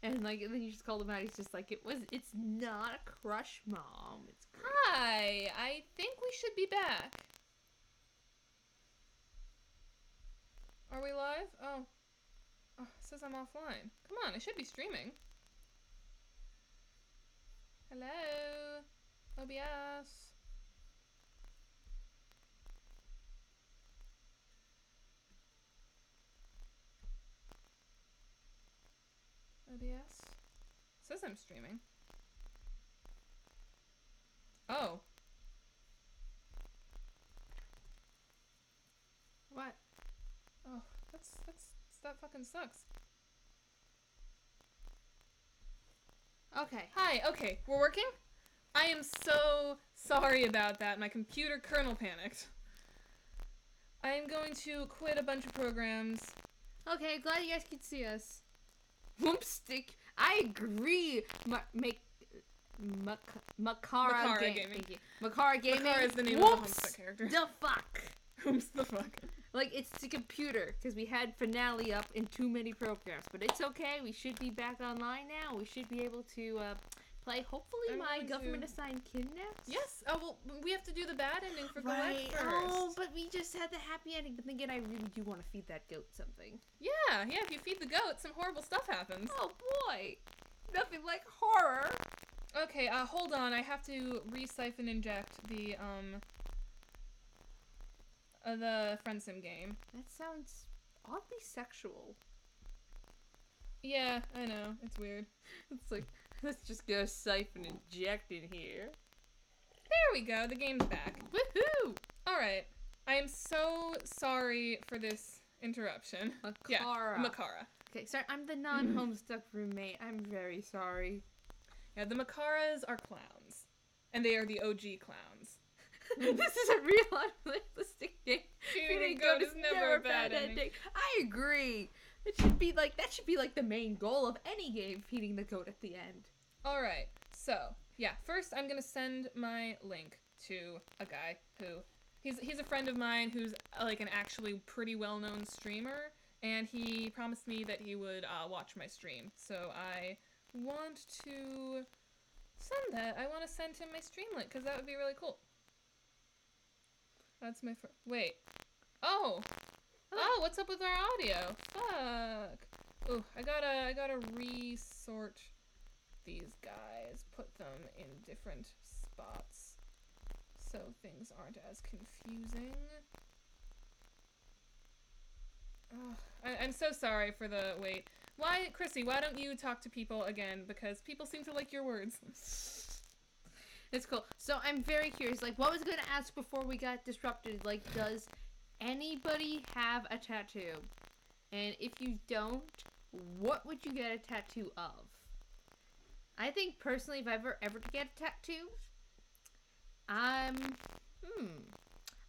And like, and then you just called him out. He's just like, it's not a crush, Mom. It's great. Hi, I think we should be back. Are we live? Oh, it says I'm offline. Come on, I should be streaming. Hello, OBS. OBS? It says I'm streaming. Oh. What? Oh, that fucking sucks. Okay. Hi, okay, we're working? I am so sorry about that. My computer kernel panicked. I am going to quit a bunch of programs. Okay, glad you guys could see us. Whoopstick. I agree. Makara Gaming. Thank you. Makara Gaming. Makara is the name of the Homestuck character. The fuck. Whom's the fuck? Like, it's the computer, because we had Finale up in too many programs. But it's okay, we should be back online now. We should be able to play, hopefully, my government-assigned kidnaps. Yes! Oh, well, we have to do the bad ending for Galekh Right. first. Oh, but we just had the happy ending. But then again, I really do want to feed that goat something. Yeah, if you feed the goat, some horrible stuff happens. Oh, boy! Nothing like horror! Okay, hold on. I have to re-siphon inject the Friendsim game. That sounds oddly sexual. Yeah, I know. It's weird. It's like, let's just go siphon inject in here. There we go. The game's back. Woohoo! Alright. I am so sorry for this interruption. Makara. Yeah, Makara. Okay, sorry, I'm the non-homestuck roommate. I'm very sorry. Yeah, the Makaras are clowns. And they are the OG clowns. This is a real unrealistic game. Feeding goat is never a bad ending. I agree. That should be like the main goal of any game, feeding the goat at the end. Alright, so, yeah, first I'm gonna send my link to a guy who, he's a friend of mine who's like an actually pretty well-known streamer, and he promised me that he would watch my stream. So I want to send that. I want to send him my stream link, because that would be really cool. That's my wait. Oh! Oh, what's up with our audio? Fuck. Ooh, I gotta resort these guys, put them in different spots so things aren't as confusing. Oh, I'm so sorry for the wait. Chrissy, why don't you talk to people again? Because people seem to like your words. It's cool. So I'm very curious, like, what was I going to ask before we got disrupted? Like, does anybody have a tattoo? And if you don't, what would you get a tattoo of? I think, personally, if I ever to get a tattoo, I've thought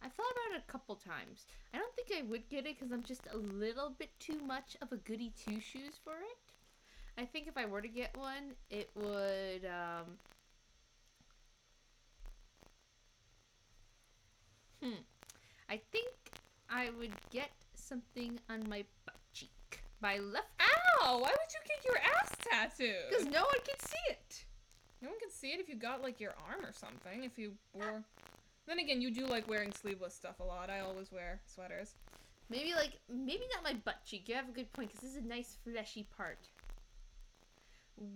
about it a couple times. I don't think I would get it because I'm just a little bit too much of a goody two-shoes for it. I think if I were to get one, it would, I think I would get something on my butt cheek. My left. Ow! Why would you get your ass tattooed? Because no one can see it. No one can see it if you got, like, your arm or something. If you wore... Then again, you do like wearing sleeveless stuff a lot. I always wear sweaters. Maybe not my butt cheek. You have a good point, because this is a nice fleshy part.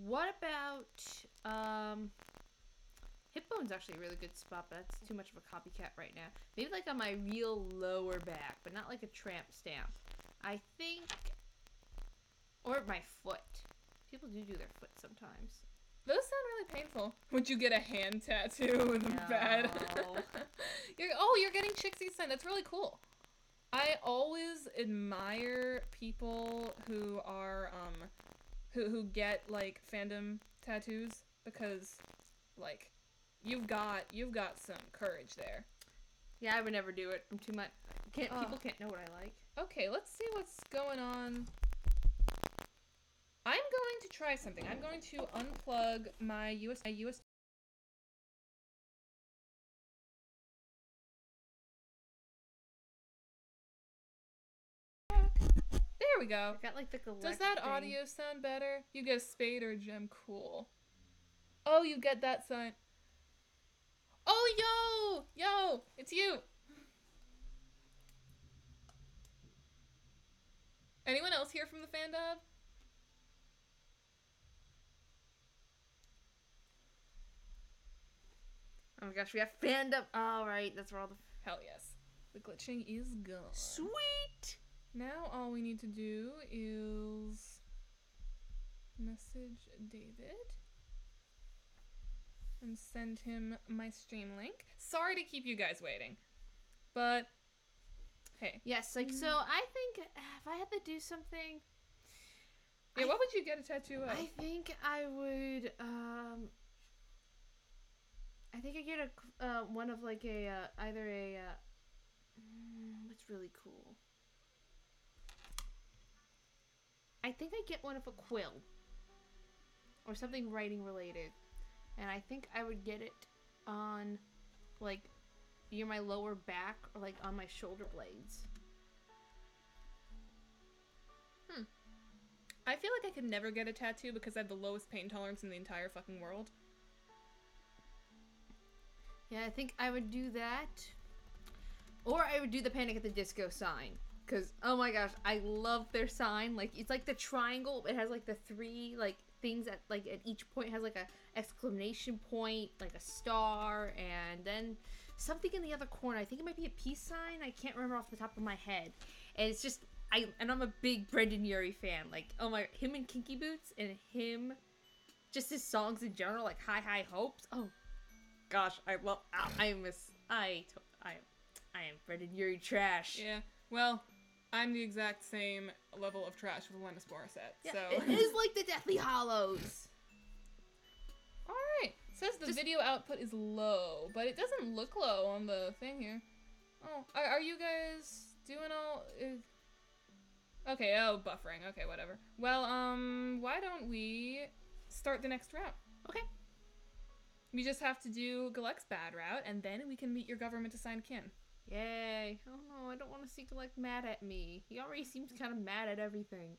What about, hip bone's actually a really good spot, but that's too much of a copycat right now. Maybe like on my real lower back, but not like a tramp stamp. I think, or my foot. People do their foot sometimes. Those sound really painful. Would you get a hand tattoo in the bed? You're getting Chixie's sign. That's really cool. I always admire people who are, who get, like, fandom tattoos, because, like, you've got some courage there. Yeah, I would never do it. I'm too much. People can't know what I like. Okay, let's see what's going on. I'm going to try something. I'm going to unplug my USB. There we go. I got like the Galekh Does that thing. audio sound better? You get a spade or a gem. Cool. Oh, you get that sign. Oh, yo, it's you. Anyone else here from the fan dub? Oh my gosh, we have fandom. All right, that's where all the Hell yes. The glitching is gone. sweet. Now all we need to do is message David and send him my stream link. Sorry to keep you guys waiting, but hey. Yes, like so. I think if I had to do something, Yeah, what would you get a tattoo of? I think I would. I think I get a one of like a either a what's really cool. I think I get one of a quill or something writing related, and I think I would get it on like near my lower back or like on my shoulder blades. I feel like I could never get a tattoo because I have the lowest pain tolerance in the entire fucking world. Yeah, I think I would do that. Or I would do the Panic at the Disco sign. Because, oh my gosh, I love their sign. Like, it's like the triangle. It has like the three, like, things at, like, at each point has like a exclamation point, like a star, and then something in the other corner. I think it might be a peace sign. I can't remember off the top of my head. And it's just, I'm a big Brendan Urie fan. Like, oh my, him and Kinky Boots and him, just his songs in general, like High Hopes. Oh gosh, I am Brendan Urie trash. Yeah, well, I'm the exact same level of trash with Alanis Morissette, Yeah, so... it is like the Deathly Hallows. Alright, says the video output is low, but it doesn't look low on the thing here. Oh, are you guys doing all... Okay, oh, buffering. Okay, whatever. Well, why don't we start the next route? Okay. We just have to do Galekh's bad route, and then we can meet your government-assigned kin. Yay. Oh no, I don't want to see Galekh mad at me. He already seems kind of mad at everything.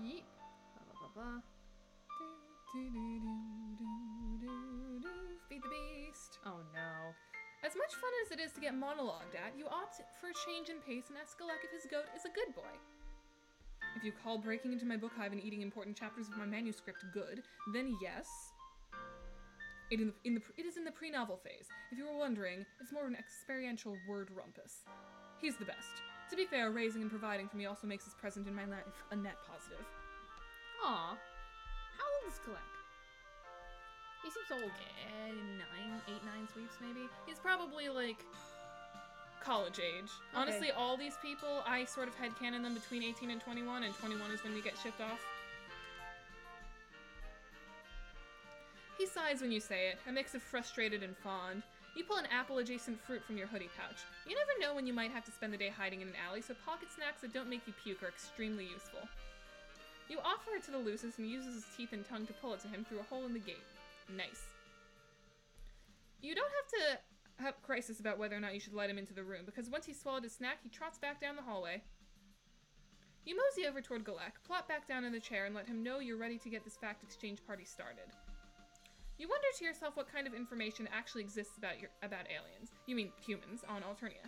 Yeet. Blah, blah, blah. Feed the beast. Oh no. As much fun as it is to get monologued at, you opt for a change in pace and ask Galekh if his goat is a good boy. If you call breaking into my book hive and eating important chapters of my manuscript good, then yes. It is in the pre-novel phase. If you were wondering, it's more of an experiential word rumpus. He's the best. To be fair, raising and providing for me also makes his presence in my life a net positive. Aw. How old is Galekh? He seems old. 8, 9 sweeps maybe? He's probably like college age. Okay. Honestly, all these people, I sort of headcanon them between 18 and 21, and 21 is when we get shipped off. He sighs when you say it, a mix of frustrated and fond. You pull an apple-adjacent fruit from your hoodie pouch. You never know when you might have to spend the day hiding in an alley, so pocket snacks that don't make you puke are extremely useful. You offer it to the Lucis and he uses his teeth and tongue to pull it to him through a hole in the gate. Nice. You don't have to have a crisis about whether or not you should let him into the room, because once he's swallowed his snack, he trots back down the hallway. You mosey over toward Galekh, plop back down in the chair, and let him know you're ready to get this fact exchange party started. You wonder to yourself what kind of information actually exists about aliens, you mean humans, on Alternia.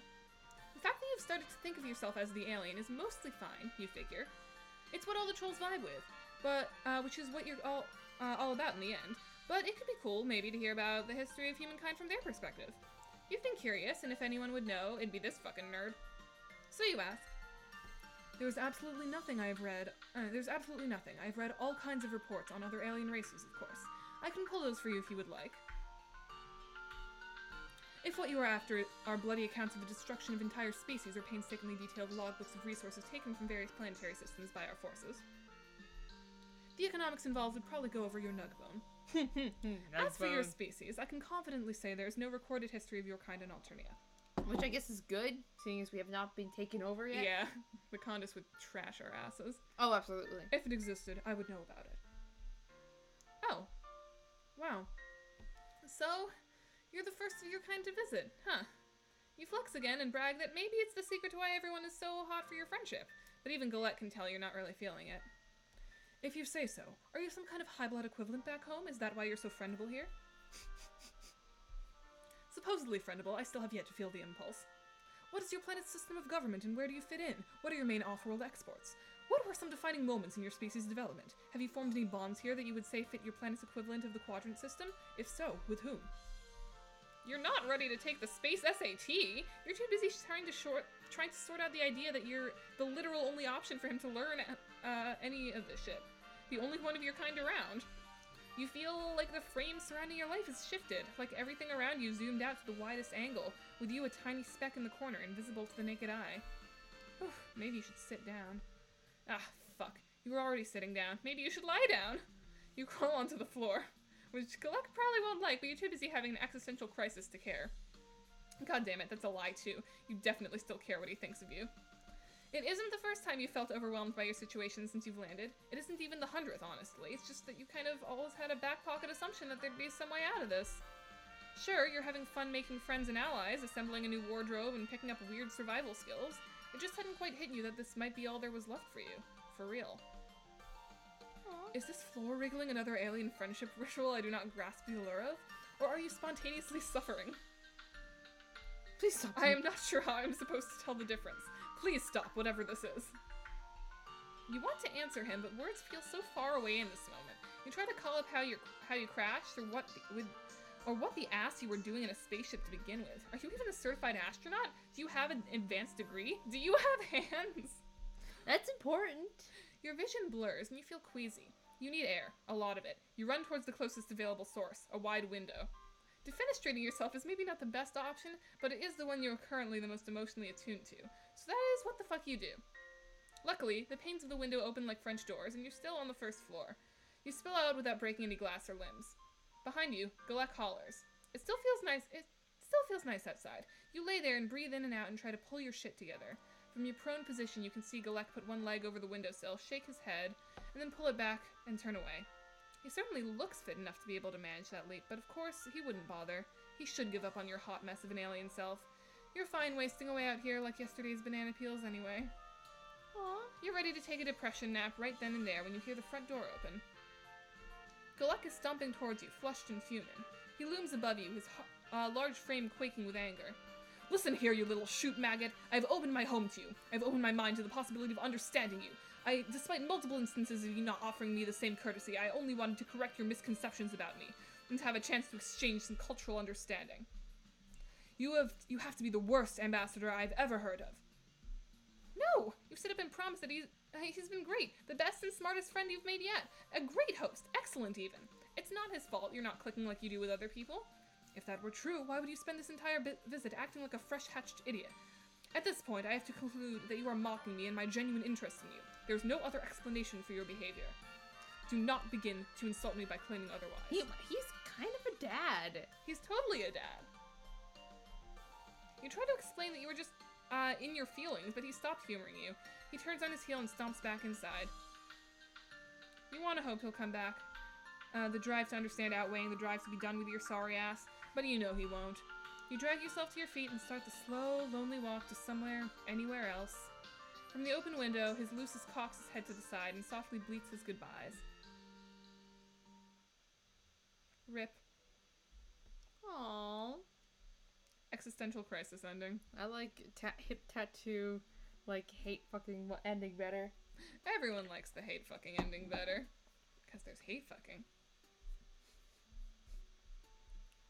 The fact that you've started to think of yourself as the alien is mostly fine, you figure. It's what all the trolls vibe with, but which is what you're all about in the end. But it could be cool, maybe, to hear about the history of humankind from their perspective. You've been curious, and if anyone would know, it'd be this fucking nerd. So you ask. There's absolutely nothing I've read. There's absolutely nothing. I've read all kinds of reports on other alien races, of course. I can pull those for you if you would like. If what you are after are bloody accounts of the destruction of entire species or painstakingly detailed logbooks of resources taken from various planetary systems by our forces, the economics involved would probably go over your nug bone. As for your species, I can confidently say there is no recorded history of your kind in Alternia. Which I guess is good, seeing as we have not been taken over yet. Yeah, the Condis would trash our asses. Oh, absolutely. If it existed, I would know about it. Oh. Wow. So, you're the first of your kind to visit, huh? You flex again and brag that maybe it's the secret to why everyone is so hot for your friendship, but even Galekh can tell you're not really feeling it. If you say so, are you some kind of high blood equivalent back home? Is that why you're so friendable here? Supposedly friendable, I still have yet to feel the impulse. What is your planet's system of government and where do you fit in? What are your main off-world exports? What were some defining moments in your species' development? Have you formed any bonds here that you would say fit your planet's equivalent of the quadrant system? If so, with whom? You're not ready to take the space SAT. You're too busy trying to sort out the idea that you're the literal only option for him to learn any of this shit. The only one of your kind around. You feel like the frame surrounding your life is shifted, like everything around you zoomed out to the widest angle, with you a tiny speck in the corner, invisible to the naked eye. Whew, maybe you should sit down. Ah, fuck. You were already sitting down. Maybe you should lie down. You crawl onto the floor, which Galekh probably won't like, but you're too busy having an existential crisis to care. God damn it, that's a lie too. You definitely still care what he thinks of you. It isn't the first time you felt overwhelmed by your situation since you've landed. It isn't even the 100th, honestly. It's just that you kind of always had a back pocket assumption that there'd be some way out of this. Sure, you're having fun making friends and allies, assembling a new wardrobe, and picking up weird survival skills. It just hadn't quite hit you that this might be all there was left for you. For real. Aww. Is this floor wriggling another alien friendship ritual I do not grasp the allure of? Or are you spontaneously suffering? Please stop. I am not sure how I'm supposed to tell the difference. Please stop, whatever this is. You want to answer him, but words feel so far away in this moment. You try to call up how you crashed, or what the ass you were doing in a spaceship to begin with. Are you even a certified astronaut? Do you have an advanced degree? Do you have hands? That's important. Your vision blurs and you feel queasy. You need air, a lot of it. You run towards the closest available source, a wide window. Defenestrating yourself is maybe not the best option, but it is the one you're currently the most emotionally attuned to. So that is what the fuck you do. Luckily, the panes of the window open like French doors, and you're still on the first floor. You spill out without breaking any glass or limbs. Behind you, Galekh hollers. It still feels nice outside. You lay there and breathe in and out and try to pull your shit together. From your prone position, you can see Galekh put one leg over the windowsill, shake his head, and then pull it back and turn away. He certainly looks fit enough to be able to manage that leap, but of course, he wouldn't bother. He should give up on your hot mess of an alien self. You're fine wasting away out here like yesterday's banana peels anyway. Aw, you're ready to take a depression nap right then and there when you hear the front door open. Galekh is stomping towards you, flushed and fuming. He looms above you, his large frame quaking with anger. Listen here, you little shoot maggot. I've opened my home to you. I've opened my mind to the possibility of understanding you. Despite multiple instances of you not offering me the same courtesy, I only wanted to correct your misconceptions about me, and to have a chance to exchange some cultural understanding. You have to be the worst ambassador I've ever heard of. No! You've set up and promised that he's been great, the best and smartest friend you've made yet, a great host, excellent even. It's not his fault you're not clicking like you do with other people. If that were true, why would you spend this entire visit acting like a fresh-hatched idiot? At this point, I have to conclude that you are mocking me and my genuine interest in you. There's no other explanation for your behavior. Do not begin to insult me by claiming otherwise. He's kind of a dad. He's totally a dad. You try to explain that you were just in your feelings, but he stopped humoring you. He turns on his heel and stomps back inside. You want to hope he'll come back. The drive to understand outweighing the drive to be done with your sorry ass, but you know he won't. You drag yourself to your feet and start the slow, lonely walk to somewhere, anywhere else. From the open window, his Lucis cocks his head to the side and softly bleats his goodbyes. Rip. Aww. Existential crisis ending. I like hip tattoo, like hate fucking ending better. Everyone likes the hate fucking ending better. Because there's hate fucking.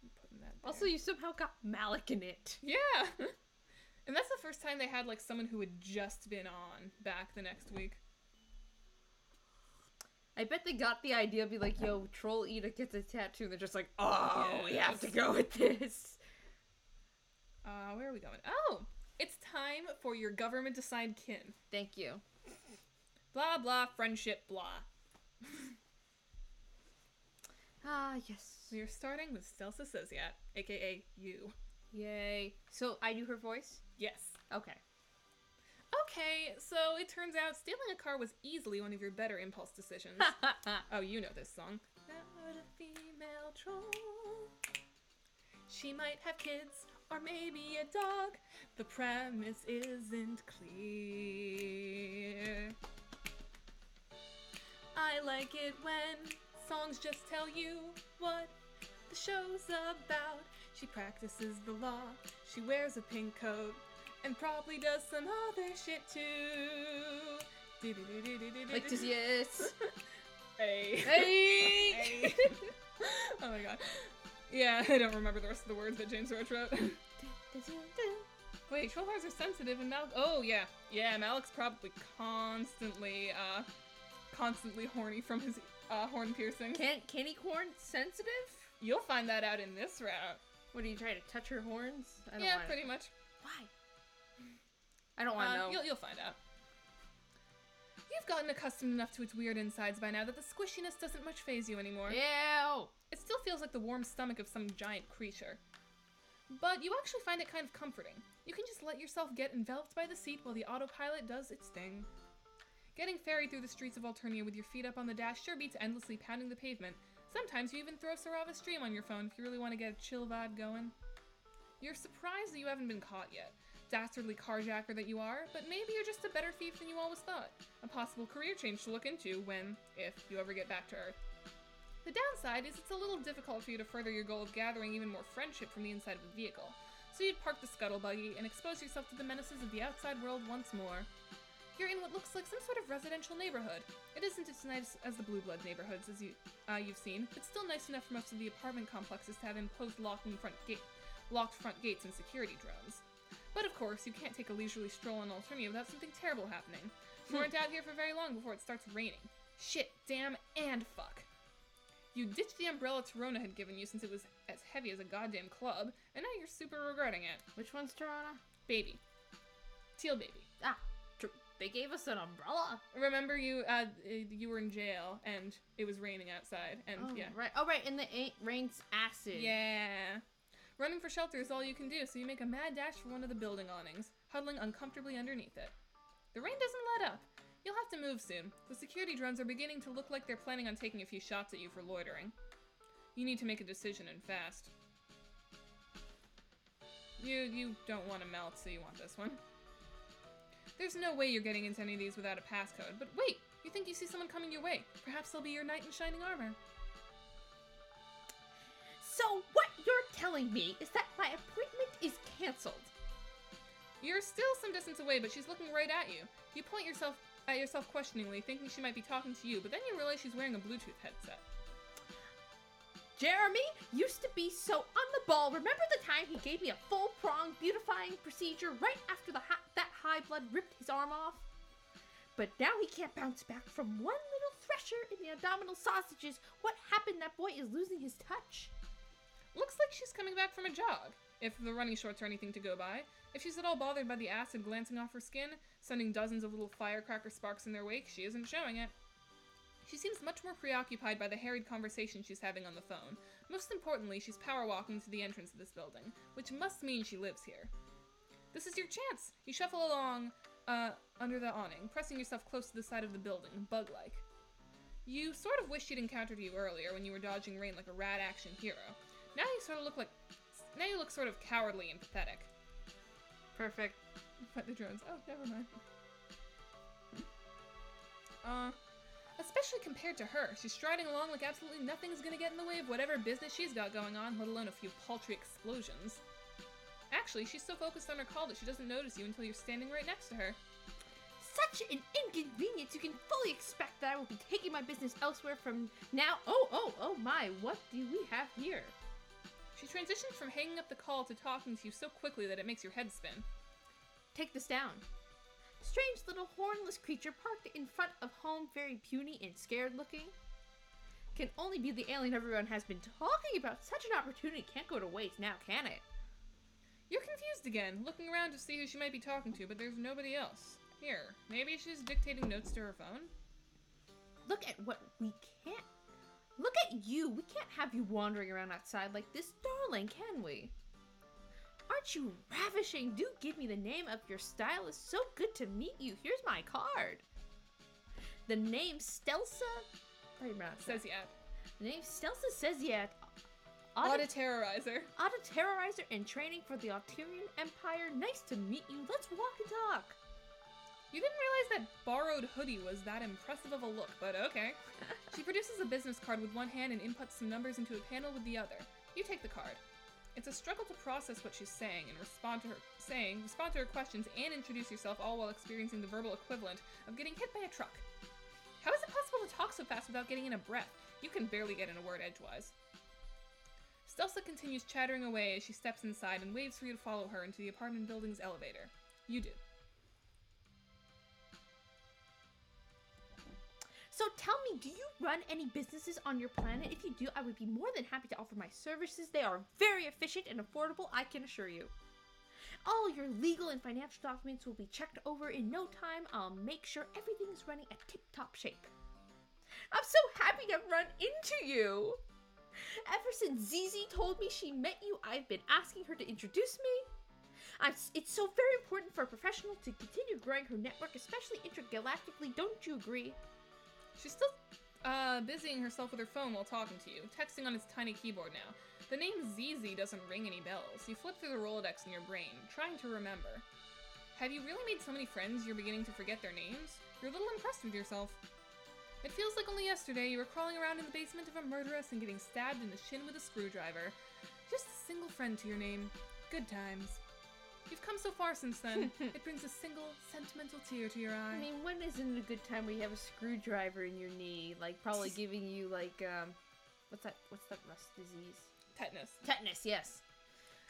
I'm putting that there. Also, you somehow got Malik in it. Yeah! And that's the first time they had, like, someone who had just been on back the next week. I bet they got the idea of be like, yo, Troll Eda gets a tattoo, and they're just like, oh, yes. We have to go with this. Where are we going? Oh! It's time for your government-assigned kin. Thank you. Blah, blah, friendship, blah. Ah, yes. We are starting with Stelsa Sociat, aka you. Yay. So, I do her voice? Yes. Okay. Okay, so it turns out stealing a car was easily one of your better impulse decisions. Oh, you know this song. Not a female troll. She might have kids or maybe a dog. The premise isn't clear. I like it when songs just tell you what the show's about. She practices the law, she wears a pink coat, and probably does some other shit too. Like this, yes. Hey. Hey. Hey. Oh my god. Yeah, I don't remember the rest of the words that James Roach wrote. Wait, troll hearts are sensitive and Malik. Oh yeah, yeah. Malik's probably constantly horny from his horn piercing. Candy corn sensitive? You'll find that out in this route. What, are you trying to touch her horns? I don't Yeah, wanna... pretty much. Why? I don't want to know. You'll find out. You've gotten accustomed enough to its weird insides by now that the squishiness doesn't much faze you anymore. Ew! It still feels like the warm stomach of some giant creature. But you actually find it kind of comforting. You can just let yourself get enveloped by the seat while the autopilot does its thing. Getting ferried through the streets of Alternia with your feet up on the dash sure beats endlessly pounding the pavement. Sometimes you even throw Sarava's stream on your phone if you really want to get a chill vibe going. You're surprised that you haven't been caught yet. Dastardly carjacker that you are, but maybe you're just a better thief than you always thought. A possible career change to look into when, if you ever get back to Earth. The downside is it's a little difficult for you to further your goal of gathering even more friendship from the inside of the vehicle, so you'd park the scuttle buggy and expose yourself to the menaces of the outside world once more. You're in what looks like some sort of residential neighborhood. It isn't as nice as the Blue Blood neighborhoods as you've seen, but still nice enough for most of the apartment complexes to have imposed locked front gates and security drones. But of course, you can't take a leisurely stroll in Alternia without something terrible happening. You weren't out here for very long before it starts raining. Shit, damn, and fuck. You ditched the umbrella Torona had given you since it was as heavy as a goddamn club, and now you're super regretting it. Which one's Torona? Baby. Teal baby. Ah, they gave us an umbrella. Remember you were in jail, and it was raining outside, and yeah. Right. Oh, right, and the rain's acid. Yeah. Running for shelter is all you can do, so you make a mad dash for one of the building awnings, huddling uncomfortably underneath it. The rain doesn't let up. You'll have to move soon. The security drones are beginning to look like they're planning on taking a few shots at you for loitering. You need to make a decision, and fast. You don't want to melt, so you want this one. There's no way you're getting into any of these without a passcode, but wait! You think you see someone coming your way. Perhaps they'll be your knight in shining armor. So what you're telling me is that my appointment is cancelled. You're still some distance away, but she's looking right at you. You point at yourself questioningly, thinking she might be talking to you, but then you realize she's wearing a Bluetooth headset. Jeremy used to be so on the ball. Remember the time he gave me a full-pronged beautifying procedure right after that high blood ripped his arm off? But now he can't bounce back from one little thresher in the abdominal sausages. What happened? That boy is losing his touch. Looks like she's coming back from a jog, if the running shorts are anything to go by. If she's at all bothered by the acid glancing off her skin, sending dozens of little firecracker sparks in their wake, she isn't showing it. She seems much more preoccupied by the harried conversation she's having on the phone. Most importantly, she's power walking to the entrance of this building, which must mean she lives here. This is your chance! You shuffle along under the awning, pressing yourself close to the side of the building, bug-like. You sort of wished she'd encountered you earlier when you were dodging rain like a rad action hero. Now you look sort of cowardly and pathetic. Perfect. But the drones. Oh, never mind. Especially compared to her. She's striding along like absolutely nothing's gonna get in the way of whatever business she's got going on, let alone a few paltry explosions. Actually, she's so focused on her call that she doesn't notice you until you're standing right next to her. Such an inconvenience! You can fully expect that I will be taking my business elsewhere from now. Oh my, what do we have here? She transitions from hanging up the call to talking to you so quickly that it makes your head spin. Take this down. Strange little hornless creature parked in front of home, very puny and scared looking. Can only be the alien everyone has been talking about. Such an opportunity can't go to waste now, can it? You're confused again, looking around to see who she might be talking to, but there's nobody else. Here, maybe she's dictating notes to her phone? Look at what we can't. Look at you. We can't have you wandering around outside like this, darling, can we? Aren't you ravishing? Do give me the name of your stylist. So good to meet you. Here's my card. The name Stelsa... Says yet. The name Stelsa says yet. Auto-terrorizer. Auto-terrorizer in training for the Altarian Empire. Nice to meet you. Let's walk and talk. You didn't realize that borrowed hoodie was that impressive of a look, but okay. She produces a business card with one hand and inputs some numbers into a panel with the other. You take the card. It's a struggle to process what she's saying and respond to her questions, and introduce yourself, all while experiencing the verbal equivalent of getting hit by a truck. How is it possible to talk so fast without getting in a breath? You can barely get in a word edgewise. Stelsa continues chattering away as she steps inside and waves for you to follow her into the apartment building's elevator. You do. So tell me, do you run any businesses on your planet? If you do, I would be more than happy to offer my services. They are very efficient and affordable, I can assure you. All your legal and financial documents will be checked over in no time. I'll make sure everything is running at tip-top shape. I'm so happy to run into you. Ever since Zizi told me she met you, I've been asking her to introduce me. It's so very important for a professional to continue growing her network, especially intergalactically, don't you agree? She's still busying herself with her phone while talking to you, texting on its tiny keyboard now. The name ZZ doesn't ring any bells. You flip through the Rolodex in your brain, trying to remember. Have you really made so many friends you're beginning to forget their names? You're a little impressed with yourself. It feels like only yesterday you were crawling around in the basement of a murderess and getting stabbed in the shin with a screwdriver. Just a single friend to your name. Good times. You've come so far since then. It brings a single sentimental tear to your eye. I mean, when isn't a good time where you have a screwdriver in your knee? Like, probably giving you, like, what's that rust disease? Tetanus. Tetanus, yes.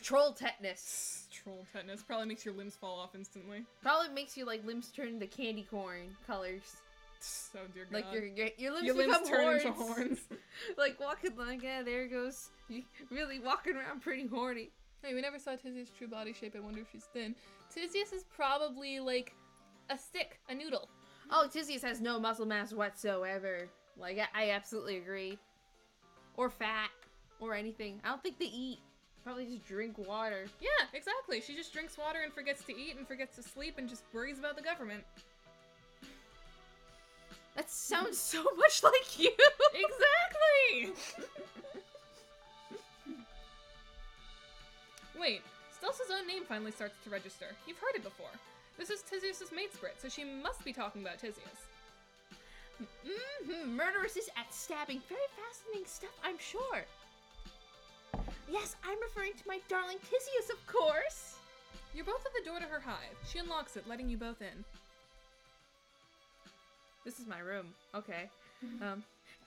Troll tetanus. Troll tetanus. Probably makes your limbs fall off instantly. Probably makes your, like, limbs turn into candy corn colors. Oh, dear God. Like, your limbs turn horns. into horns. Like, walking, like, yeah, there goes. You really walking around pretty horny. Hey, we never saw Tizia's true body shape. I wonder if she's thin. Tizia's is probably, like, a stick, a noodle. Oh, Tizia's has no muscle mass whatsoever. Like, I absolutely agree. Or fat. Or anything. I don't think they eat. Probably just drink water. Yeah, exactly. She just drinks water and forgets to eat and forgets to sleep and just worries about the government. That sounds so much like you! Exactly! Wait, Stelsa's own name finally starts to register. You've heard it before. This is Tizia's mate sprit, so she must be talking about Tizia's. Murderesses at stabbing. Very fascinating stuff, I'm sure. Yes, I'm referring to my darling Tizia's, of course. You're both at the door to her hive. She unlocks it, letting you both in. This is my room. Okay.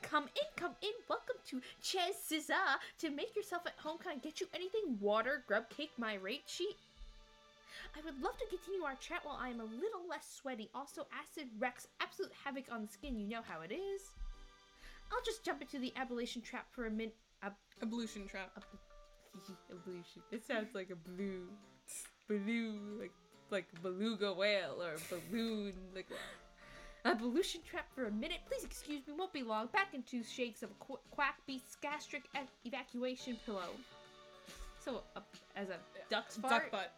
Come in. Welcome to Chez To make yourself at home, can I get you anything? Water, grub cake, my rate sheet? I would love to continue our chat while I am a little less sweaty. Also, acid wreaks absolute havoc on the skin. You know how it is. I'll just jump into the ablution trap for a minute. Ablution trap. Ablution. It sounds like a blue, like beluga whale or balloon, like. Ablution trap for a minute. Please excuse me, won't be long. Back in 2 shakes of a quack beast's gastric evacuation pillow. So, as a duck's fart? Duck butt.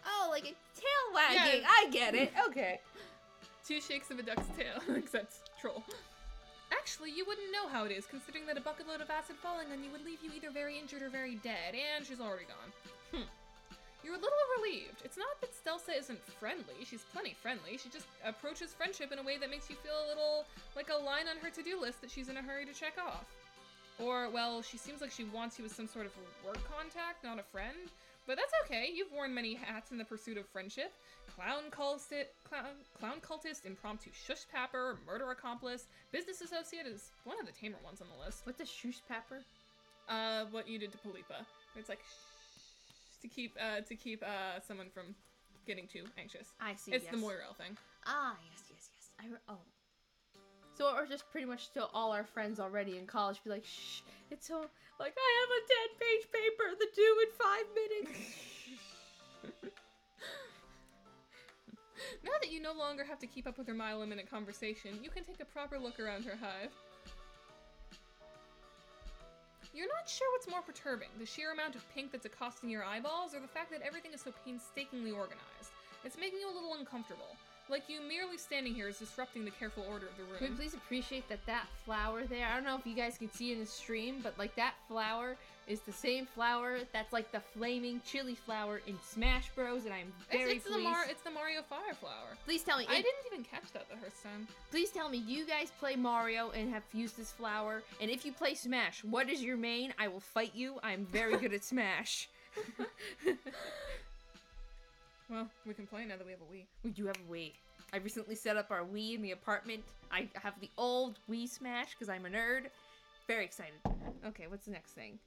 Oh, like a tail wagging. Yeah. I get it. Okay. 2 shakes of a duck's tail, except troll. Actually, you wouldn't know how it is, considering that a bucket load of acid falling on you would leave you either very injured or very dead, and she's already gone. You're a little relieved. It's not that Stelsa isn't friendly. She's plenty friendly. She just approaches friendship in a way that makes you feel a little like a line on her to-do list that she's in a hurry to check off. Or, well, she seems like she wants you as some sort of work contact, not a friend. But that's okay. You've worn many hats in the pursuit of friendship. Clown cultist, impromptu shush papper, murder accomplice, business associate is one of the tamer ones on the list. What's a shush papper? What you did to Polipa. It's like to keep someone from getting too anxious. I see. It's yes. the Moirel thing. Ah, yes. So we're just pretty much still all our friends already in college. Be like, shh. It's so like I have a 10-page paper the due in 5 minutes. Now that you no longer have to keep up with her mile-a-minute conversation, you can take a proper look around her hive. You're not sure what's more perturbing, the sheer amount of pink that's accosting your eyeballs, or the fact that everything is so painstakingly organized. It's making you a little uncomfortable. Like you merely standing here is disrupting the careful order of the room. Can we please appreciate that flower there? I don't know if you guys can see in the stream, but like that flower is the same flower that's like the flaming chili flower in Smash Bros. And I'm very it's pleased. It's the Mario Fire flower. Please tell me. I didn't even catch that the first time. Please tell me you guys play Mario and have used this flower. And if you play Smash, what is your main? I will fight you. I'm very good at Smash. Well, we can play now that we have a Wii. We do have a Wii. I recently set up our Wii in the apartment. I have the old Wii Smash because I'm a nerd. Very excited. Okay, what's the next thing?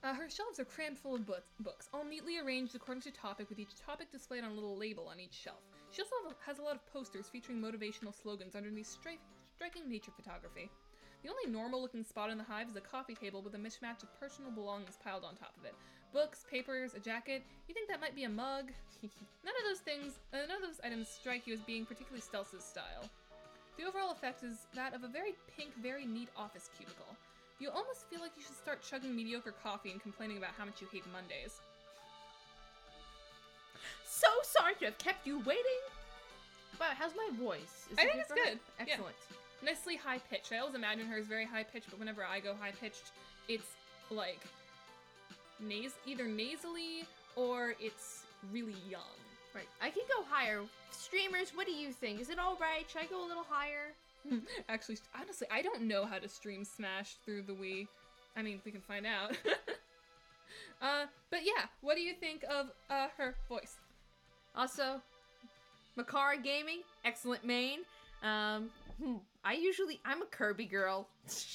Her shelves are crammed full of books, all neatly arranged according to topic, with each topic displayed on a little label on each shelf. She also has a lot of posters featuring motivational slogans underneath striking nature photography. The only normal-looking spot in the hive is a coffee table with a mismatch of personal belongings piled on top of it. Books, papers, a jacket. You think that might be a mug? None of those items strike you as being particularly Stelsa's style. The overall effect is that of a very pink, very neat office cubicle. You almost feel like you should start chugging mediocre coffee and complaining about how much you hate Mondays. So sorry to have kept you waiting. Wow, how's my voice? I think it's good. Excellent. Yeah. Nicely high-pitched. I always imagine her as very high-pitched, but whenever I go high-pitched, it's like either nasally or it's really young. Right. I can go higher. Streamers, what do you think? Is it alright? Should I go a little higher? Actually, honestly, I don't know how to stream Smash through the Wii. I mean, we can find out. But yeah, what do you think of her voice? Also, Makara Gaming, excellent main. I'm a Kirby girl.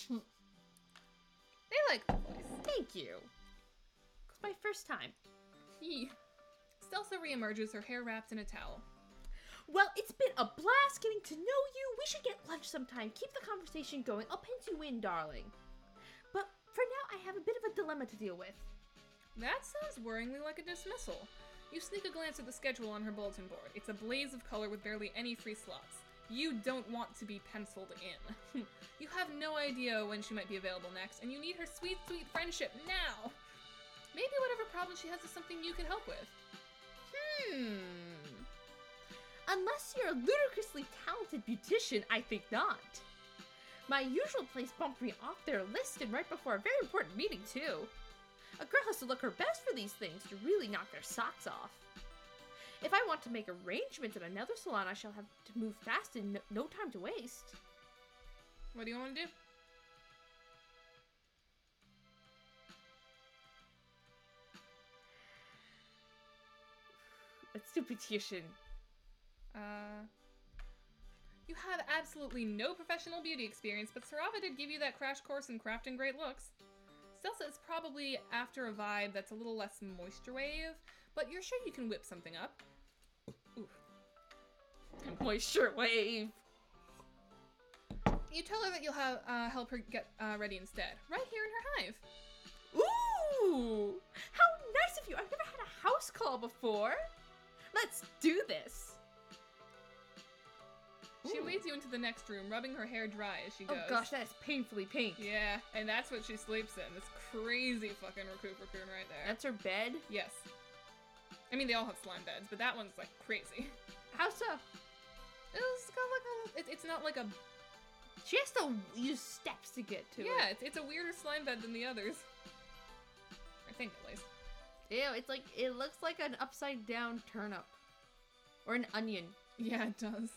They like the voice. Thank you. It's my first time. Stelsa reemerges, her hair wrapped in a towel. Well, it's been a blast getting to know you. We should get lunch sometime. Keep the conversation going. I'll pencil you in, darling. But for now, I have a bit of a dilemma to deal with. That sounds worryingly like a dismissal. You sneak a glance at the schedule on her bulletin board. It's a blaze of color with barely any free slots. You don't want to be penciled in. You have no idea when she might be available next, and you need her sweet, sweet friendship now. Maybe whatever problem she has is something you can help with. Unless you're a ludicrously talented beautician, I think not. My usual place bumped me off their list, and right before a very important meeting, too. A girl has to look her best for these things to really knock their socks off. If I want to make arrangements at another salon, I shall have to move fast and no time to waste. What do you want to do? Let's do beautician. You have absolutely no professional beauty experience, but Sarava did give you that crash course in crafting great looks. Stelsa is probably after a vibe that's a little less moisture wave, but you're sure you can whip something up. Oof. Moisture wave. You tell her that you'll help her get ready instead, right here in her hive. Ooh! How nice of you! I've never had a house call before. Let's do this. She leads you into the next room, rubbing her hair dry as she goes. Oh gosh, that is painfully pink. Yeah, and that's what she sleeps in. This crazy fucking raccoon right there. That's her bed? Yes. I mean, they all have slime beds, but that one's like crazy. How so? It's got like a. It's not like a. She has to use steps to get to it. Yeah, it's a weirder slime bed than the others. I think at least. Ew, it looks like an upside down turnip. Or an onion. Yeah, it does.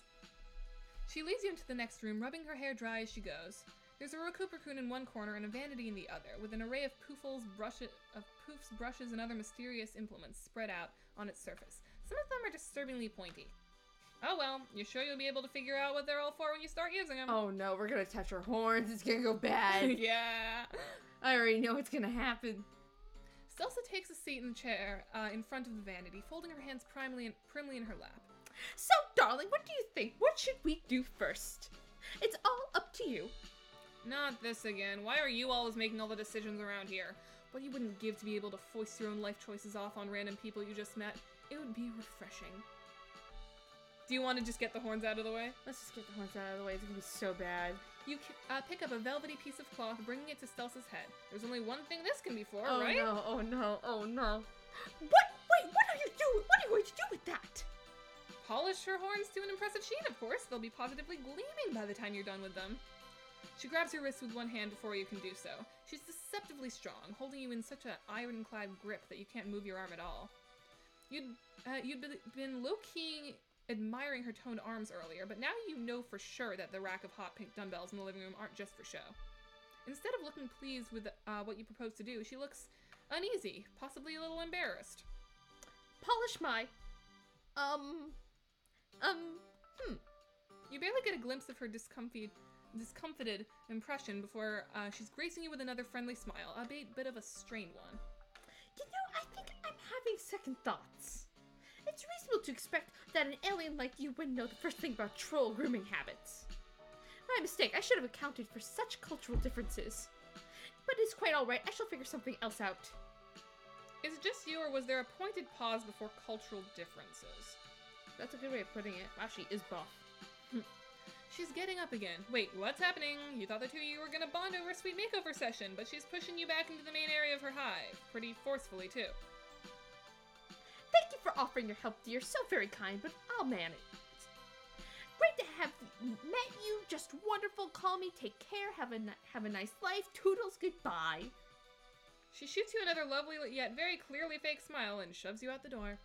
She leads you into the next room, rubbing her hair dry as she goes. There's a raccoon in one corner and a vanity in the other, with an array of poofs, brushes, and other mysterious implements spread out on its surface. Some of them are disturbingly pointy. Oh well, you sure you'll be able to figure out what they're all for when you start using them? Oh no, we're gonna touch her horns. It's gonna go bad. Yeah. I already know what's gonna happen. Stelsa takes a seat in the chair in front of the vanity, folding her hands primly in her lap. So, darling, what do you think? What should we do first? It's all up to you. Not this again. Why are you always making all the decisions around here? What you wouldn't give to be able to foist your own life choices off on random people you just met. It would be refreshing. Do you want to just get the horns out of the way? Let's just get the horns out of the way. It's gonna be so bad. You pick up a velvety piece of cloth, bringing it to Stelsa's head. There's only one thing this can be for, oh, right? No, oh no, oh no. What? Wait, what are you doing? What are you going to do with that? polish her horns to an impressive sheen, of course. They'll be positively gleaming by the time you're done with them. She grabs your wrist with one hand before you can do so. She's deceptively strong, holding you in such an ironclad grip that you can't move your arm at all. You'd been low-key admiring her toned arms earlier, but now you know for sure that the rack of hot pink dumbbells in the living room aren't just for show. Instead of looking pleased with what you propose to do, she looks uneasy, possibly a little embarrassed. Polish my... You barely get a glimpse of her discomfited impression before she's gracing you with another friendly smile, a bit of a strained one. You know, I think I'm having second thoughts. It's reasonable to expect that an alien like you wouldn't know the first thing about troll grooming habits. My mistake, I should have accounted for such cultural differences. But it's quite alright, I shall figure something else out. Is it just you, or was there a pointed pause before cultural differences? That's a good way of putting it. Wow, she is buff. She's getting up again. Wait, what's happening? You thought the two of you were gonna bond over a sweet makeover session, but she's pushing you back into the main area of her hive. Pretty forcefully, too. Thank you for offering your help, dear. So very kind, but I'll manage. Great to have met you. Just wonderful. Call me. Take care. Have a nice life. Toodles. Goodbye. She shoots you another lovely yet very clearly fake smile and shoves you out the door.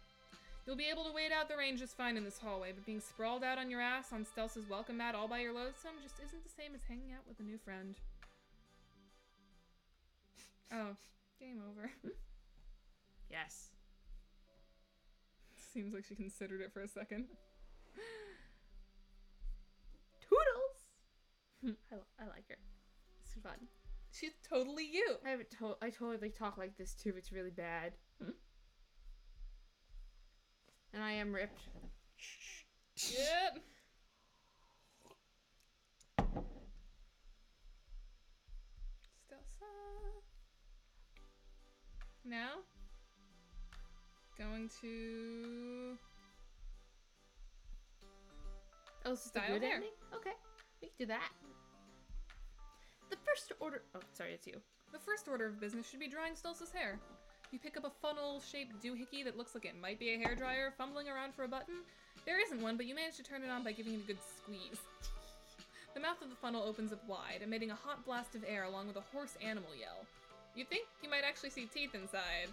You'll be able to wait out the rain just fine in this hallway, but being sprawled out on your ass on Stelsa's welcome mat all by your lonesome just isn't the same as hanging out with a new friend. Oh, game over. Yes. Seems like she considered it for a second. Toodles! I like her. It's fun. She's totally you. I totally talk like this too. It's really bad. And I am ripped. Yep. Stelsa. Now, going to... Oh, is this the style good hair. ending? Okay, we can do that. The first order... Oh, sorry, it's you. The first order of business should be drying Stelsa's hair. You pick up a funnel-shaped doohickey that looks like it might be a hairdryer, fumbling around for a button. There isn't one, but you manage to turn it on by giving it a good squeeze. The mouth of the funnel opens up wide, emitting a hot blast of air along with a hoarse animal yell. You think you might actually see teeth inside.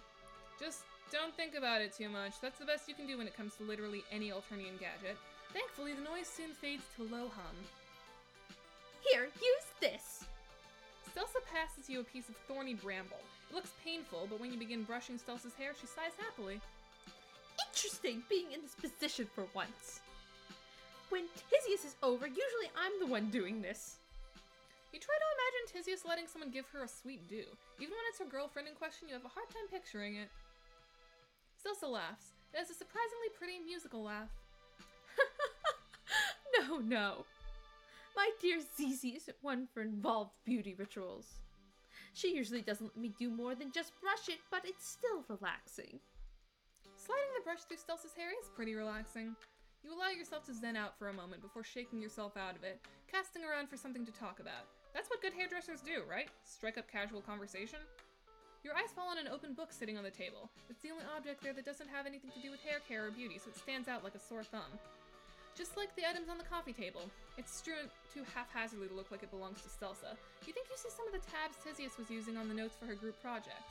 Just don't think about it too much. That's the best you can do when it comes to literally any Alternian gadget. Thankfully, the noise soon fades to a low hum. Here, use this! Stelsa passes you a piece of thorny bramble. It looks painful, but when you begin brushing Stelsa's hair, she sighs happily. Interesting, being in this position for once. When Tisius is over, usually I'm the one doing this. You try to imagine Tisius letting someone give her a sweet do. Even when it's her girlfriend in question, you have a hard time picturing it. Stelsa laughs. It has a surprisingly pretty musical laugh. No. My dear Zizi isn't one for involved beauty rituals. She usually doesn't let me do more than just brush it, but it's still relaxing. Sliding the brush through Stelsa's hair is pretty relaxing. You allow yourself to zen out for a moment before shaking yourself out of it, casting around for something to talk about. That's what good hairdressers do, right? Strike up casual conversation? Your eyes fall on an open book sitting on the table. It's the only object there that doesn't have anything to do with hair care or beauty, so it stands out like a sore thumb. Just like the items on the coffee table, it's strewn too haphazardly to look like it belongs to Stelsa. You think you see some of the tabs Tisius was using on the notes for her group project.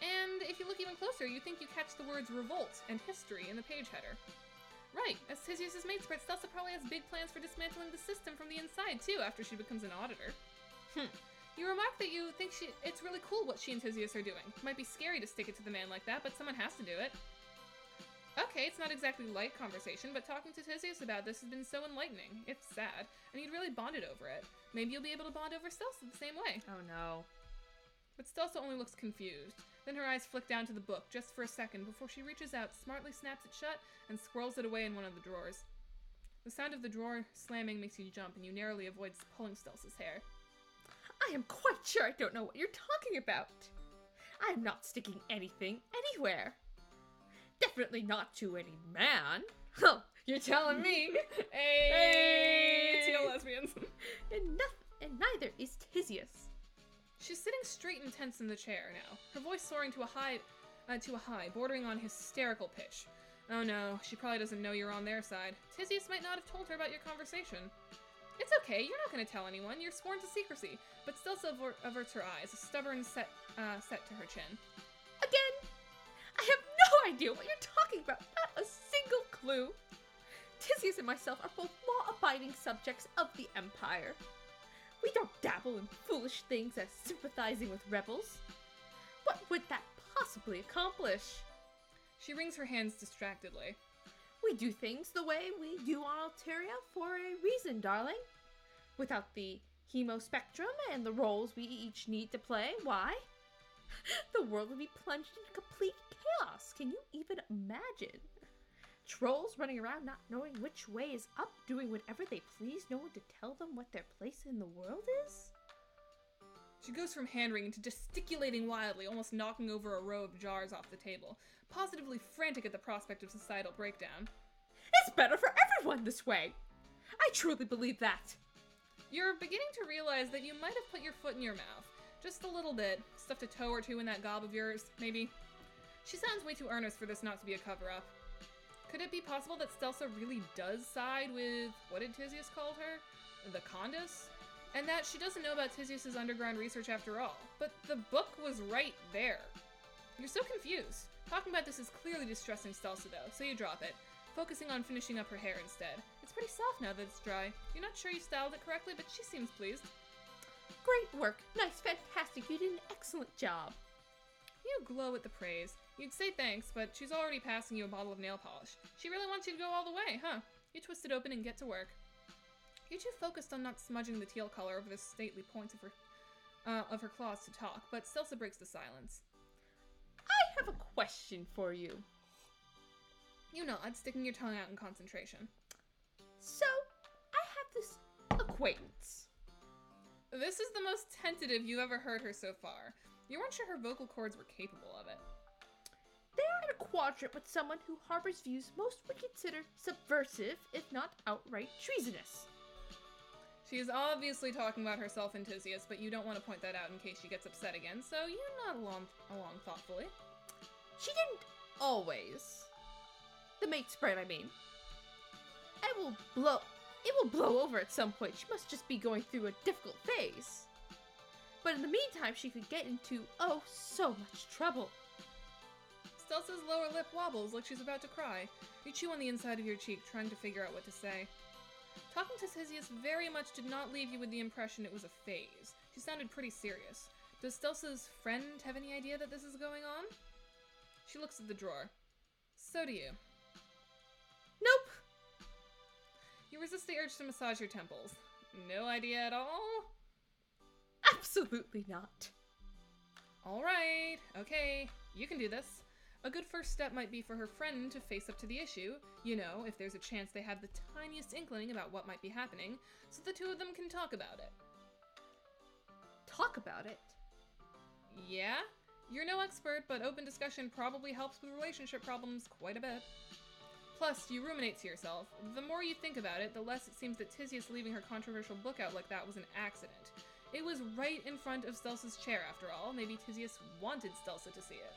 And if you look even closer, you think you catch the words revolt and history in the page header. Right, as Tisius' mate spread, Stelsa probably has big plans for dismantling the system from the inside too after she becomes an auditor. You remark that you think it's really cool what she and Tisius are doing. It might be scary to stick it to the man like that, but someone has to do it. Okay, it's not exactly light conversation, but talking to Tisius about this has been so enlightening, if sad, and you'd really bonded over it. Maybe you'll be able to bond over Stelsa the same way. Oh no. But Stelsa only looks confused. Then her eyes flick down to the book just for a second before she reaches out, smartly snaps it shut, and squirrels it away in one of the drawers. The sound of the drawer slamming makes you jump, and you narrowly avoid pulling Stelsa's hair. I am quite sure I don't know what you're talking about. I am not sticking anything anywhere. Definitely not to any man. Huh, you're telling me. Hey! Teal lesbians. And neither is Tisius. She's sitting straight and tense in the chair now, her voice soaring to a high, bordering on hysterical pitch. Oh no, she probably doesn't know you're on their side. Tisius might not have told her about your conversation. It's okay, you're not going to tell anyone. You're sworn to secrecy. But Stelsa averts her eyes, a stubborn set to her chin. Again, I have no idea what you're talking about. Not a single clue. Tisius and myself are both law-abiding subjects of the Empire. We don't dabble in foolish things as sympathizing with rebels. What would that possibly accomplish? She wrings her hands distractedly. We do things the way we do on Alteria for a reason, darling. Without the hemospectrum and the roles we each need to play, why? The world would be plunged in complete chaos. Can you even imagine? Trolls running around not knowing which way is up, doing whatever they please, no one to tell them what their place in the world is? She goes from hand-wringing to gesticulating wildly, almost knocking over a row of jars off the table, positively frantic at the prospect of societal breakdown. It's better for everyone this way! I truly believe that! You're beginning to realize that you might have put your foot in your mouth. Just a little bit. Stuffed a toe or two in that gob of yours, maybe. She sounds way too earnest for this not to be a cover-up. Could it be possible that Stelsa really does side with, what did Tisius call her? The Condus? And that she doesn't know about Tisius' underground research after all. But the book was right there. You're so confused. Talking about this is clearly distressing Stelsa though, so you drop it, focusing on finishing up her hair instead. It's pretty soft now that it's dry. You're not sure you styled it correctly, but she seems pleased. Great work. Nice, fantastic. You did an excellent job. You glow at the praise. You'd say thanks, but she's already passing you a bottle of nail polish. She really wants you to go all the way, huh? You twist it open and get to work. You're too focused on not smudging the teal color over the stately points of her claws to talk, but Stelsa breaks the silence. I have a question for you. You nod, sticking your tongue out in concentration. So, I have this acquaintance. This is the most tentative you've ever heard her so far. You weren't sure her vocal cords were capable of it. They are in a quadrant with someone who harbors views most would consider subversive, if not outright treasonous. She is obviously talking about herself and Tisius, but you don't want to point that out in case she gets upset again, so you nod along thoughtfully. She didn't always. The mate sprite, I mean. It will blow over at some point. She must just be going through a difficult phase. But in the meantime, she could get into, oh, so much trouble. Stelsa's lower lip wobbles like she's about to cry. You chew on the inside of your cheek, trying to figure out what to say. Talking to Tisius very much did not leave you with the impression it was a phase. She sounded pretty serious. Does Stelsa's friend have any idea that this is going on? She looks at the drawer. So do you. Nope. You resist the urge to massage your temples. No idea at all? Absolutely not. Alright, okay, you can do this. A good first step might be for her friend to face up to the issue, you know, if there's a chance they have the tiniest inkling about what might be happening, so the two of them can talk about it. Talk about it? Yeah? You're no expert, but open discussion probably helps with relationship problems quite a bit. Plus, you ruminate to yourself. The more you think about it, the less it seems that Tisius leaving her controversial book out like that was an accident. It was right in front of Stelsa's chair, after all. Maybe Tisius wanted Stelsa to see it.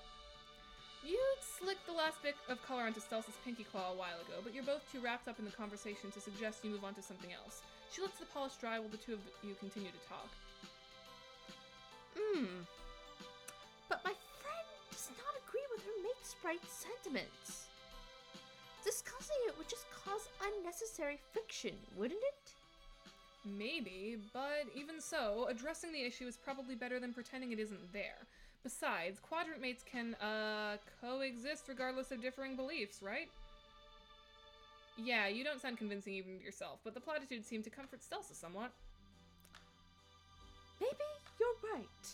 You'd slicked the last bit of color onto Stelsa's pinky claw a while ago, but you're both too wrapped up in the conversation to suggest you move on to something else. She lets the polish dry while the two of you continue to talk. But my friend does not agree with her mate sprite's sentiments. Discussing it would just cause unnecessary friction, wouldn't it? Maybe, but even so, addressing the issue is probably better than pretending it isn't there. Besides, quadrant mates can, coexist regardless of differing beliefs, right? Yeah, you don't sound convincing even to yourself, but the platitudes seem to comfort Stelsa somewhat. Maybe you're right.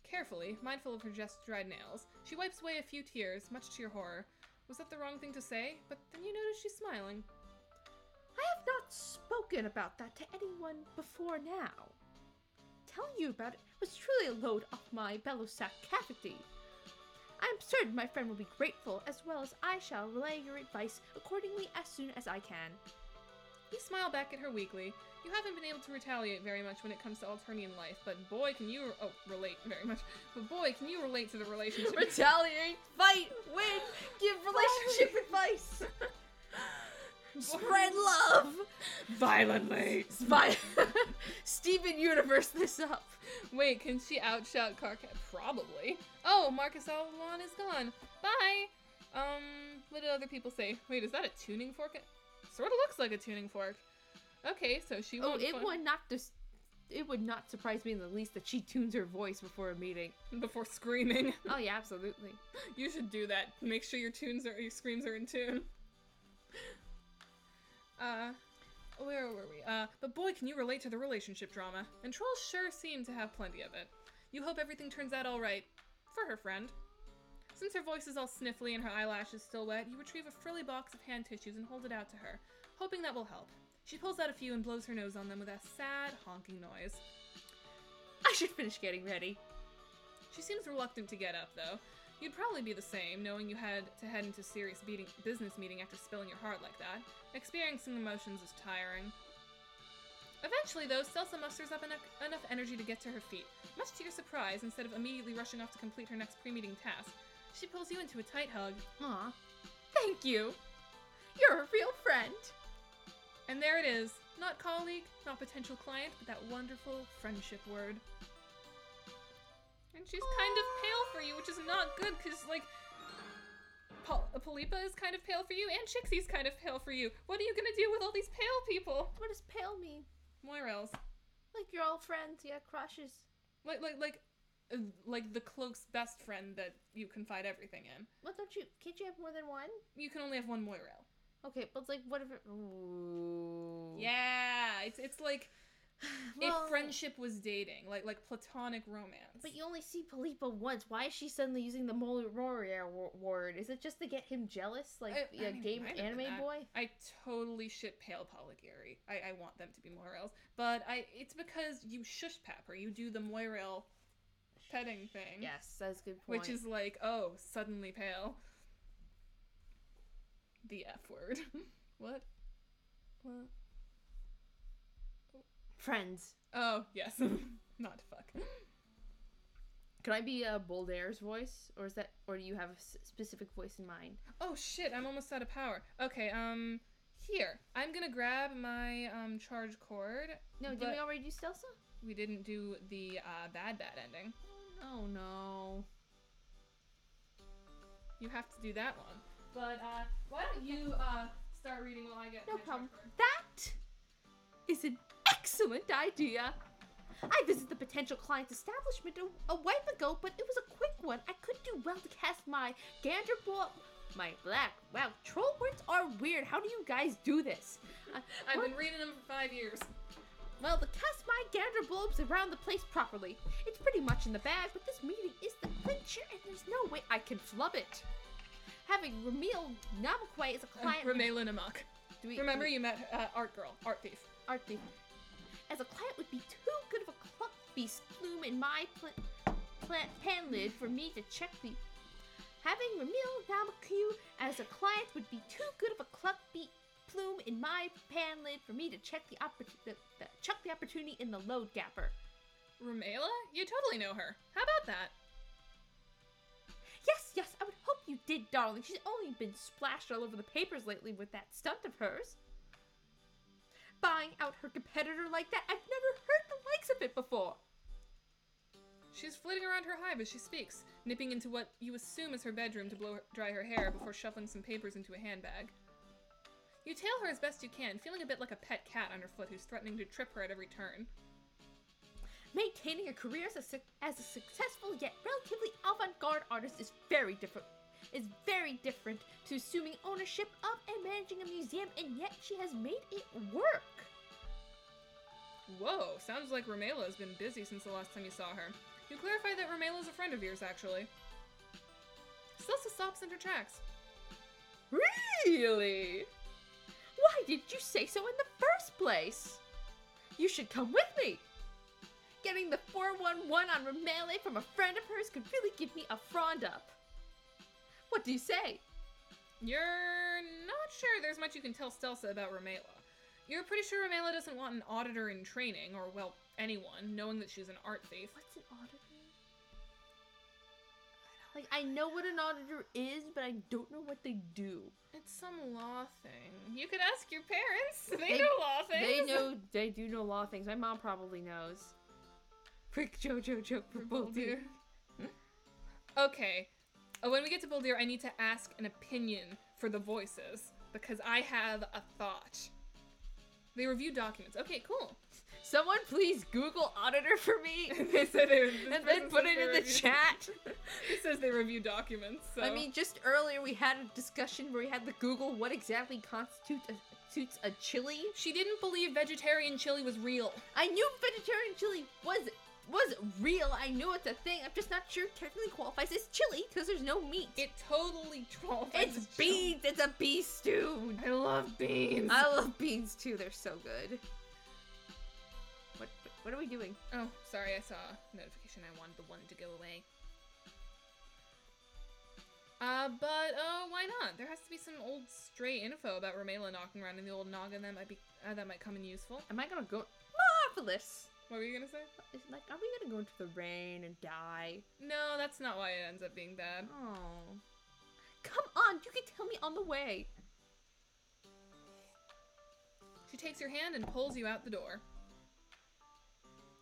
Carefully, mindful of her just dried nails, she wipes away a few tears, much to your horror. Was that the wrong thing to say? But then you notice she's smiling. I have not spoken about that to anyone before now. Telling you about it was truly a load off my bellosac cavity. I am certain my friend will be grateful, as well as I shall relay your advice accordingly as soon as I can. You smile back at her weakly. You haven't been able to retaliate very much when it comes to Alternian life, but boy, can you relate very much. But boy, can you relate to the relationship. Retaliate, fight, win, give relationship advice. Spread love. Violently. Steven Universe this up. Wait, can she outshout Karkat? Probably. Oh, Marcus Avalon is gone. Bye. What do other people say? Wait, is that a tuning fork? Sort of looks like a tuning fork. Okay, so she won't. It would not surprise me in the least that she tunes her voice before a meeting. Before screaming. Oh yeah, absolutely. You should do that. Make sure your screams are in tune. Where were we? But boy, can you relate to the relationship drama. And trolls sure seem to have plenty of it. You hope everything turns out alright. For her friend. Since her voice is all sniffly and her eyelashes still wet, you retrieve a frilly box of hand tissues and hold it out to her, hoping that will help. She pulls out a few and blows her nose on them with a sad, honking noise. I should finish getting ready. She seems reluctant to get up, though. You'd probably be the same, knowing you had to head into serious business meeting after spilling your heart like that. Experiencing emotions is tiring. Eventually, though, Stelsa musters up enough energy to get to her feet. Much to your surprise, instead of immediately rushing off to complete her next pre-meeting task, she pulls you into a tight hug. Aw, thank you. You're a real friend. And there it is. Not colleague, not potential client, but that wonderful friendship word. And she's kind of pale for you, which is not good, because, like, Polipa is kind of pale for you, and Chixie's kind of pale for you. What are you gonna do with all these pale people? What does pale mean? Moirels. Like you're all friends, yeah, crushes. Like the close best friend that you confide everything in. What can't you have more than one? You can only have one Moirel. Okay, but it's like, what if it... Ooh. Yeah, it's like... Well, if friendship was dating, like platonic romance. But you only see Polipa once. Why is she suddenly using the Moria word? Is it just to get him jealous, like a game anime boy? I totally ship pale polygary. I want them to be Moirels, but it's because you shush pap her. You do the Moirel petting thing. Yes, that's a good point. Which is like, oh, suddenly pale. The F word. What? Friends. Oh, yes. Not fuck. Can I be Boldir's voice? Or do you have a specific voice in mind? Oh shit, I'm almost out of power. Okay, here. I'm gonna grab my, charge cord. No, did we already do Stelsa? We didn't do the, bad ending. Oh no. You have to do that one. But, why don't you, start reading while I get no my problem. charge cord. That is an excellent idea. I visited the potential client's establishment a while ago, but it was a quick one. I couldn't do well to cast my my black. Wow, troll words are weird. How do you guys do this? I've been reading them for 5 years. Well, to cast my gander bulbs around the place properly. It's pretty much in the bag, but this meeting is the clincher, and there's no way I can flub it. Having Ramil Namakwe as a client... Ramela Namak. Remember you met Art Girl, Art Thief. Art Thief. As a client would be too good of a cluck beast plume in my pan lid for me to check the... Having Ramil Namakwe as a client would be too good of a cluck plume in my pan lid for me to check the opportunity in the load gapper. Ramela? You totally know her. How about that? Yes, I would hope you did, darling. She's only been splashed all over the papers lately with that stunt of hers. Buying out her competitor like that, I've never heard the likes of it before. She's flitting around her hive as she speaks, nipping into what you assume is her bedroom to dry her hair before shuffling some papers into a handbag. You tail her as best you can, feeling a bit like a pet cat underfoot who's threatening to trip her at every turn. Maintaining a career as a successful yet relatively avant-garde artist is very different to assuming ownership of and managing a museum, and yet she has made it work. Whoa, sounds like Ramela has been busy since the last time you saw her. You clarify that Ramela is a friend of yours, actually. Stelsa stops in her tracks. Really? Why didn't you say so in the first place? You should come with me. Getting the 411 on Ramela from a friend of hers could really give me a frond up. What do you say? You're not sure there's much you can tell Stelsa about Ramela. You're pretty sure Ramela doesn't want an auditor in training, or, well, anyone, knowing that she's an art thief. What's an auditor? Like, I know what an auditor is, but I don't know what they do. It's some law thing. You could ask your parents. They know law things. They do know law things. My mom probably knows. Quick JoJo joke for Boldir. Okay. When we get to Boldir, I need to ask an opinion for the voices, because I have a thought. They review documents. Okay, cool. Someone please Google auditor for me. They said and then put it in the chat. It says they review documents. So. I mean, just earlier we had a discussion where we had to Google what exactly constitutes a chili. She didn't believe vegetarian chili was real. I knew vegetarian chili was real. I knew it's a thing. I'm just not sure it technically qualifies as chili because there's no meat. It totally qualifies. It's beans. It's a bee stew. I love beans. I love beans too. They're so good. What are we doing? Oh, sorry. I saw a notification. I wanted the one to go away. But why not? There has to be some old stray info about Ramela knocking around in the old noggin that might come in useful. Am I gonna go? Marvelous. What were you gonna say? Like, are we gonna go into the rain and die? No, that's not why it ends up being bad. Oh. Come on, you can tell me on the way. She takes your hand and pulls you out the door.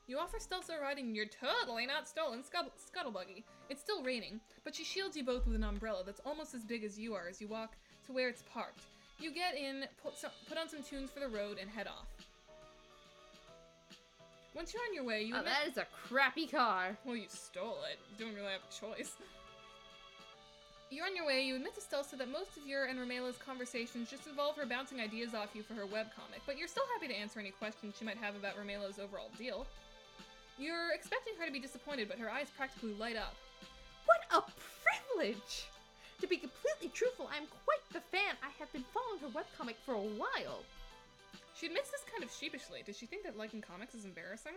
You offer Stelsa a ride in your totally not stolen scuttle buggy. It's still raining, but she shields you both with an umbrella that's almost as big as you are as you walk to where it's parked. You get in, put on some tunes for the road, and head off. Once you're on your way, that is a crappy car. Well, you stole it. You don't really have a choice. You're on your way, you admit to Stelsa that most of your and Ramela's conversations just involve her bouncing ideas off you for her webcomic, but you're still happy to answer any questions she might have about Ramela's overall deal. You're expecting her to be disappointed, but her eyes practically light up. What a privilege! To be completely truthful, I'm quite the fan. I have been following her webcomic for a while. She admits this kind of sheepishly. Does she think that liking comics is embarrassing?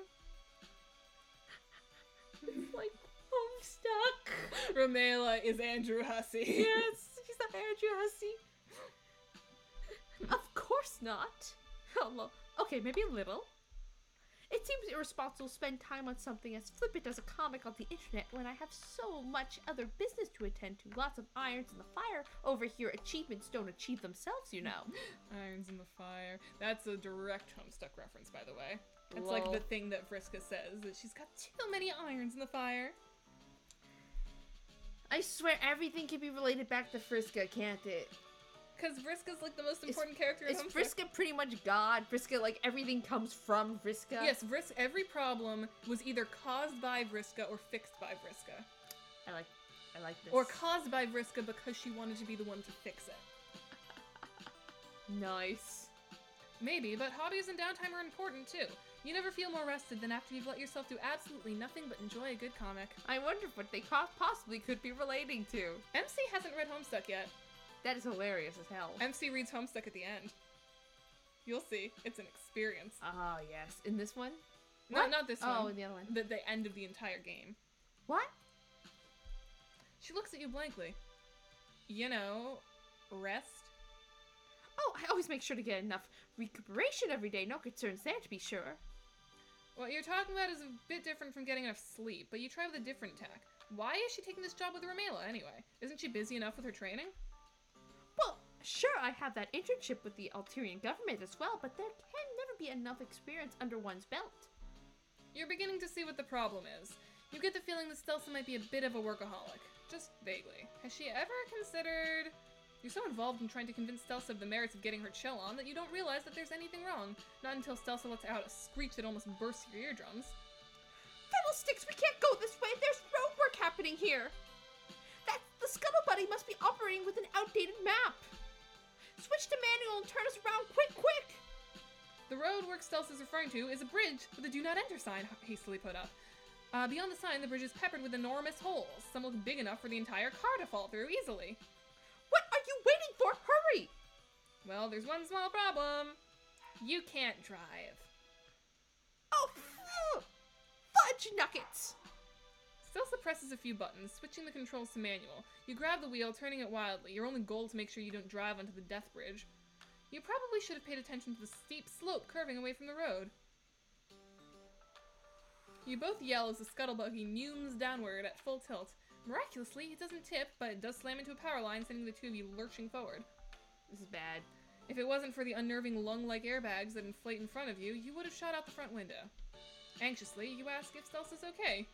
It's like Homestuck. Ramela is Andrew Hussey. Yes, she's not Andrew Hussey. Of course not. Hello. Okay, maybe a little. It seems irresponsible to spend time on something as flippant as a comic on the internet when I have so much other business to attend to. Lots of irons in the fire over here. Achievements don't achieve themselves, you know. Irons in the fire. That's a direct Homestuck reference, by the way. It's Lol. like the thing that Vriska says, that she's got too many irons in the fire. I swear everything can be related back to Vriska, can't it? Because Vriska's like the most important character in Homestuck. Is Vriska pretty much God? Vriska, like, everything comes from Vriska? Yes, every problem was either caused by Vriska or fixed by Vriska. I like this. Or caused by Vriska because she wanted to be the one to fix it. Nice. Maybe, but hobbies and downtime are important too. You never feel more rested than after you've let yourself do absolutely nothing but enjoy a good comic. I wonder what they possibly could be relating to. MC hasn't read Homestuck yet. That is hilarious as hell. MC reads Homestuck at the end. You'll see. It's an experience. Oh, yes. In this one? No, not this one. Oh, in the other one. The end of the entire game. What? She looks at you blankly. You know, rest. Oh, I always make sure to get enough recuperation every day. No concerns there, to be sure. What you're talking about is a bit different from getting enough sleep, but you try with a different tack. Why is she taking this job with Ramela, anyway? Isn't she busy enough with her training? Well, sure, I have that internship with the Alturian government as well, but there can never be enough experience under one's belt. You're beginning to see what the problem is. You get the feeling that Stelsa might be a bit of a workaholic. Just vaguely. Has she ever considered... You're so involved in trying to convince Stelsa of the merits of getting her chill on that you don't realize that there's anything wrong. Not until Stelsa lets out a screech that almost bursts your eardrums. Fiddlesticks, we can't go this way! There's road work happening here! The Scuttle Buddy must be operating with an outdated map! Switch to manual and turn us around quick! The road work Stelsa's referring to is a bridge with a do not enter sign hastily put up. Beyond the sign, the bridge is peppered with enormous holes. Some look big enough for the entire car to fall through easily. What are you waiting for? Hurry! Well, there's one small problem. You can't drive. Oh, fudge nuggets! Stelsa presses a few buttons, switching the controls to manual. You grab the wheel, turning it wildly, your only goal to make sure you don't drive onto the death bridge. You probably should have paid attention to the steep slope curving away from the road. You both yell as the scuttle buggy neumes downward at full tilt. Miraculously, it doesn't tip, but it does slam into a power line, sending the two of you lurching forward. This is bad. If it wasn't for the unnerving lung-like airbags that inflate in front of you, you would have shot out the front window. Anxiously, you ask if Stelsa's okay.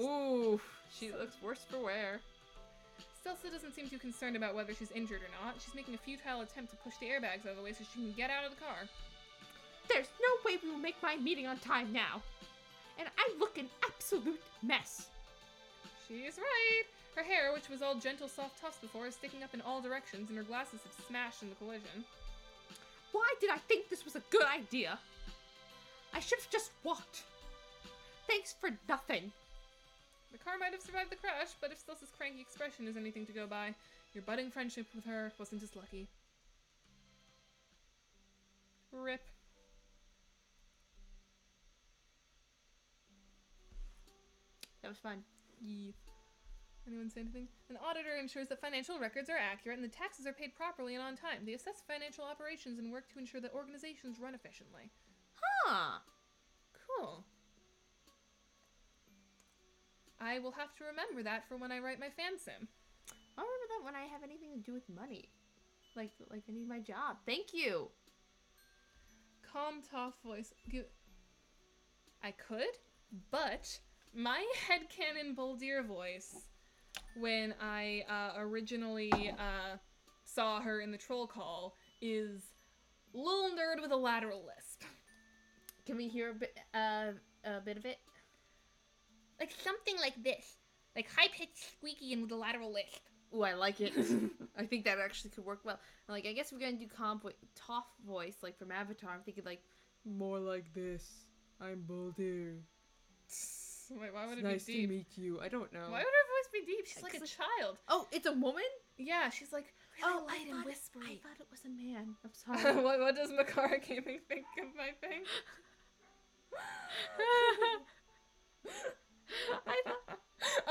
Ooh, she looks worse for wear. Stelsa doesn't seem too concerned about whether she's injured or not. She's making a futile attempt to push the airbags out of the way so she can get out of the car. There's no way we will make my meeting on time now. And I look an absolute mess. She's right. Her hair, which was all gentle, soft tufts before, is sticking up in all directions, and her glasses have smashed in the collision. Why did I think this was a good idea? I should have just walked. Thanks for nothing. The car might have survived the crash, but if Stelsa's cranky expression is anything to go by, your budding friendship with her wasn't as lucky. Rip. That was fun. Yeah. Anyone say anything? An auditor ensures that financial records are accurate and the taxes are paid properly and on time. They assess financial operations and work to ensure that organizations run efficiently. Huh. Cool. I will have to remember that for when I write my fan sim. I'll remember that when I have anything to do with money. Like I need my job. Thank you. Calm, tough voice. I could, but my headcanon Boldir voice, when I originally saw her in the troll call, is little nerd with a lateral lisp. Can we hear a bit of it? Like something like this. Like high-pitched, squeaky, and with a lateral lisp. Ooh, I like it. I think that actually could work well. Like, I guess we're gonna do Toph voice, like from Avatar. I'm thinking like, more like this. I'm Boldir. Wait, why would It's it nice be deep? to meet you. I don't know. Why would her voice be deep? She's like a child. Oh, it's a woman? Yeah, she's like really light and whispery. I thought it was a man. I'm sorry. what does Makara Gaming think of my thing?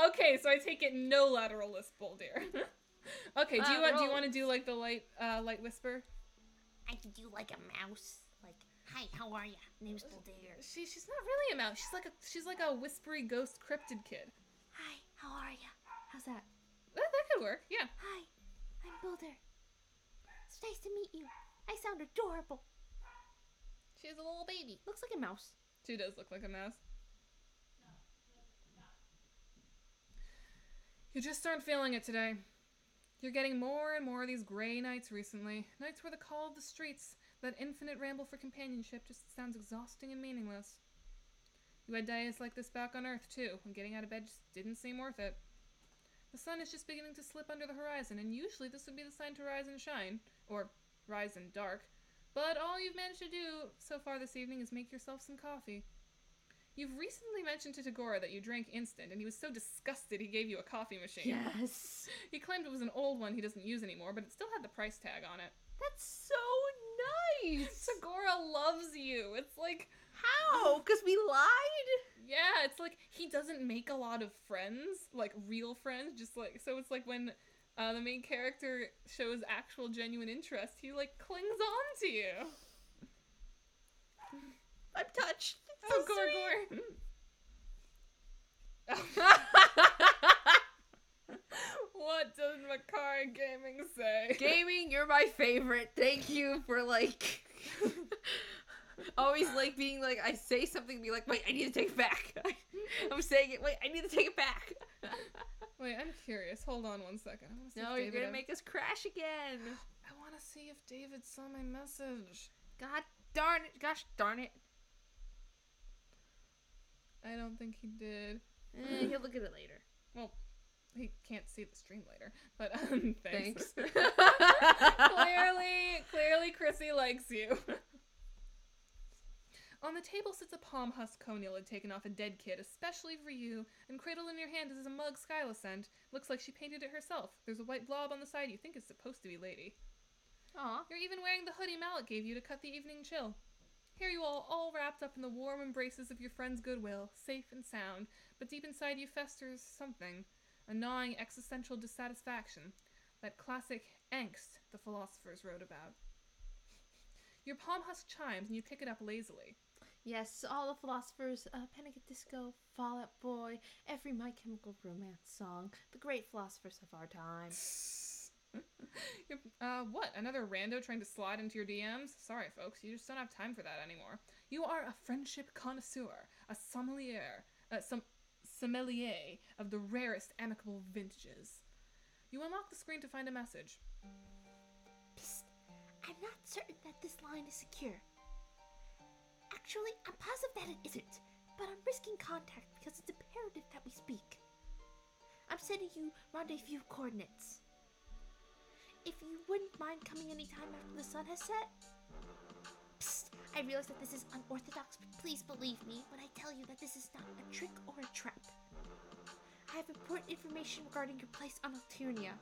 Okay, so I take it no lateral lisp, Boldir. Okay, do you want to do like the light whisper? I could do like a mouse. Like, hi, how are ya? Name's Boldir. She's not really a mouse. She's like a whispery ghost cryptid kid. Hi, how are ya? How's that? That could work, yeah. Hi, I'm Boldir. It's nice to meet you. I sound adorable. She's a little baby. Looks like a mouse. She does look like a mouse. You just aren't feeling it today. You're getting more and more of these gray nights recently. Nights where the call of the streets, that infinite ramble for companionship, just sounds exhausting and meaningless. You had days like this back on Earth, too, when getting out of bed just didn't seem worth it. The sun is just beginning to slip under the horizon, and usually this would be the sign to rise and shine. Or rise and dark. But all you've managed to do so far this evening is make yourself some coffee. You've recently mentioned to Tagora that you drank instant, and he was so disgusted he gave you a coffee machine. Yes. He claimed it was an old one he doesn't use anymore, but it still had the price tag on it. That's so nice. Tagora loves you. It's like... How? Because we lied? Yeah, it's like he doesn't make a lot of friends, like real friends, just like... So it's like when the main character shows actual genuine interest, he like clings on to you. I'm touched. Oh, Gore. What does Makara Gaming say? Gaming, you're my favorite. Thank you for like always like being like I say something and be like, wait, I need to take it back. I'm saying it, wait, I need to take it back. Wait, I'm curious. Hold on one second. I wanna see No, if you're David gonna make us crash again. I wanna see if David saw my message. God darn it. Gosh darn it. I don't think he did. He'll look at it later. Well, he can't see the stream later, but thanks. Clearly Chrissy likes you. On the table sits a palm husk Conil had taken off a dead kid, especially for you, and cradled in your hand is a mug Skyla sent. Looks like she painted it herself. There's a white blob on the side you think is supposed to be Lady. Aw. You're even wearing the hoodie Mallet gave you to cut the evening chill. Here you all wrapped up in the warm embraces of your friend's goodwill, safe and sound, but deep inside you festers something, a gnawing existential dissatisfaction, that classic Angst, the philosophers wrote about. Your palm husk chimes and you pick it up lazily. Yes, all the philosophers, Panic at Disco, Fall Out Boy, every My Chemical Romance song, the great philosophers of our time. What? Another rando trying to slide into your DMs? Sorry, folks, you just don't have time for that anymore. You are a friendship connoisseur, a sommelier of the rarest amicable vintages. You unlock the screen to find a message. Psst. I'm not certain that this line is secure. Actually, I'm positive that it isn't, but I'm risking contact because it's imperative that we speak. I'm sending you rendezvous coordinates. If you wouldn't mind coming anytime after the sun has set. Psst, I realize that this is unorthodox, but please believe me when I tell you that this is not a trick or a trap. I have important information regarding your place on Alternia.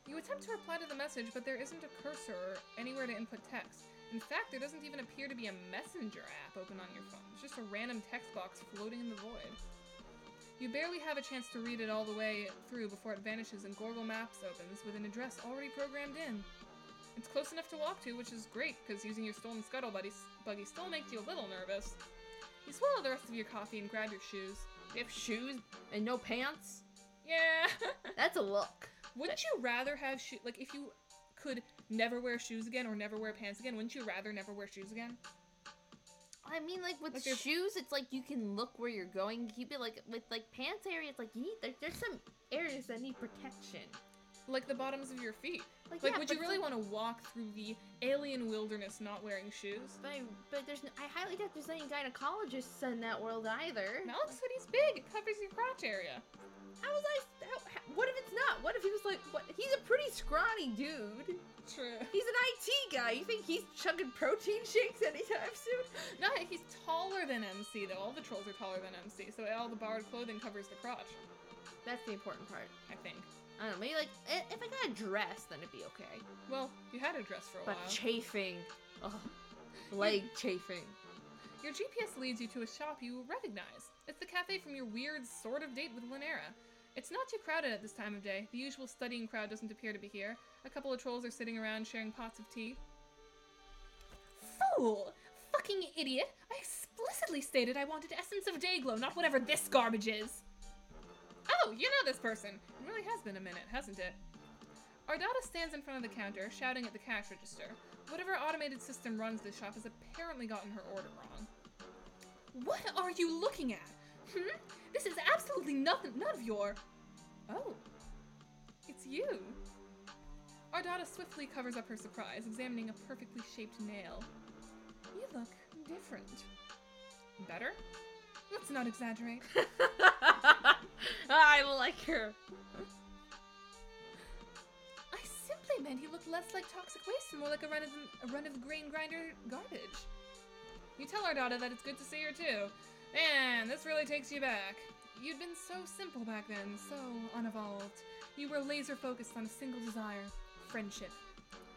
You attempt to reply to the message, but there isn't a cursor or anywhere to input text. In fact, there doesn't even appear to be a messenger app open on your phone. It's just a random text box floating in the void. You barely have a chance to read it all the way through before it vanishes and Google Maps opens with an address already programmed in. It's close enough to walk to, which is great, because using your stolen scuttle buggy still makes you a little nervous. You swallow the rest of your coffee and grab your shoes. You have shoes and no pants? Yeah! That's a look. Wouldn't you rather have shoes? Like, if you could never wear shoes again or never wear pants again, wouldn't you rather never wear shoes again? I mean, like, with Like, shoes, it's like you can look where you're going. You keep it, like, with, like, pants areas, like, you need, there's some areas that need protection. Like the bottoms of your feet. Like, Like, yeah, would but you really want to walk through the alien wilderness not wearing shoes? But there's, I highly doubt there's any gynecologists in that world either. Alex said he's big. It covers your crotch area. What if it's not? What if he was like, what? He's a pretty scrawny dude. True. He's an IT guy. You think he's chugging protein shakes anytime soon? No, he's taller than MC, though. All the trolls are taller than MC, so all the borrowed clothing covers the crotch. That's the important part. I think. I don't know, maybe, like, if I got a dress, then it'd be okay. Well, you had a dress for a But while. chafing. Ugh. Leg chafing. Your GPS leads you to a shop you recognize. It's the cafe from your weird sort of date with Linnea. It's not too crowded at this time of day. The usual studying crowd doesn't appear to be here. A couple of trolls are sitting around sharing pots of tea. Fool! Fucking idiot! I explicitly stated I wanted Essence of Dayglow, not whatever this garbage is! Oh, you know this person! It really has been a minute, hasn't it? Ardata stands in front of the counter, shouting at the cash register. Whatever automated system runs this shop has apparently gotten her order wrong. What are you looking at? This is absolutely none of your... Oh. It's you. Ardata swiftly covers up her surprise, examining a perfectly shaped nail. You look different. Better? Let's not exaggerate. I like her. I simply meant you look less like toxic waste and more like a run-of-the-grain grinder garbage. You tell Ardata that it's good to see her too. Man, this really takes you back. You'd been so simple back then, so unevolved. You were laser-focused on a single desire, friendship.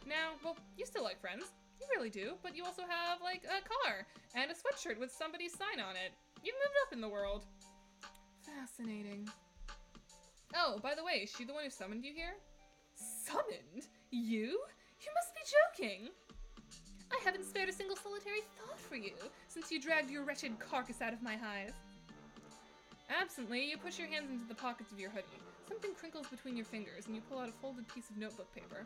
Now, well, you still like friends. You really do, but you also have, like, a car and a sweatshirt with somebody's sign on it. You've moved up in the world. Fascinating. Oh, by the way, is she the one who summoned you here? Summoned? You? You must be joking! I haven't spared a single solitary thought for you since you dragged your wretched carcass out of my hive. Absently, you push your hands into the pockets of your hoodie. Something crinkles between your fingers, and you pull out a folded piece of notebook paper.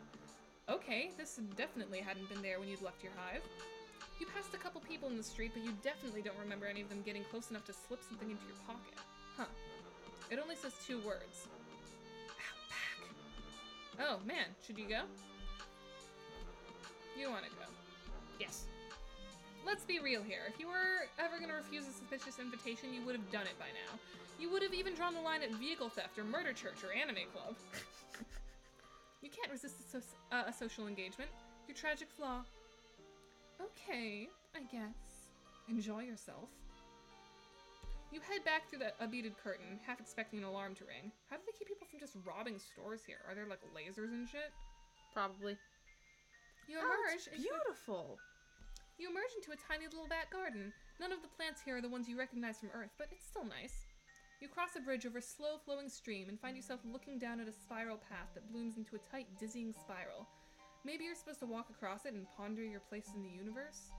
Okay, this definitely hadn't been there when you'd left your hive. You passed a couple people in the street, but you definitely don't remember any of them getting close enough to slip something into your pocket. Huh. It only says 2 words. Outback. Oh, man, should you go? You want to go. Yes. Let's be real here. If you were ever going to refuse a suspicious invitation, you would have done it by now. You would have even drawn the line at vehicle theft or murder church or anime club. You can't resist a social engagement. Your tragic flaw. Okay, I guess. Enjoy yourself. You head back through a beaded curtain, half expecting an alarm to ring. How do they keep people from just robbing stores here? Are there, like, lasers and shit? Probably. You emerge. It's beautiful. You emerge into a tiny little back garden. None of the plants here are the ones you recognize from Earth, but it's still nice. You cross a bridge over a slow-flowing stream and find yourself looking down at a spiral path that blooms into a tight, dizzying spiral. Maybe you're supposed to walk across it and ponder your place in the universe?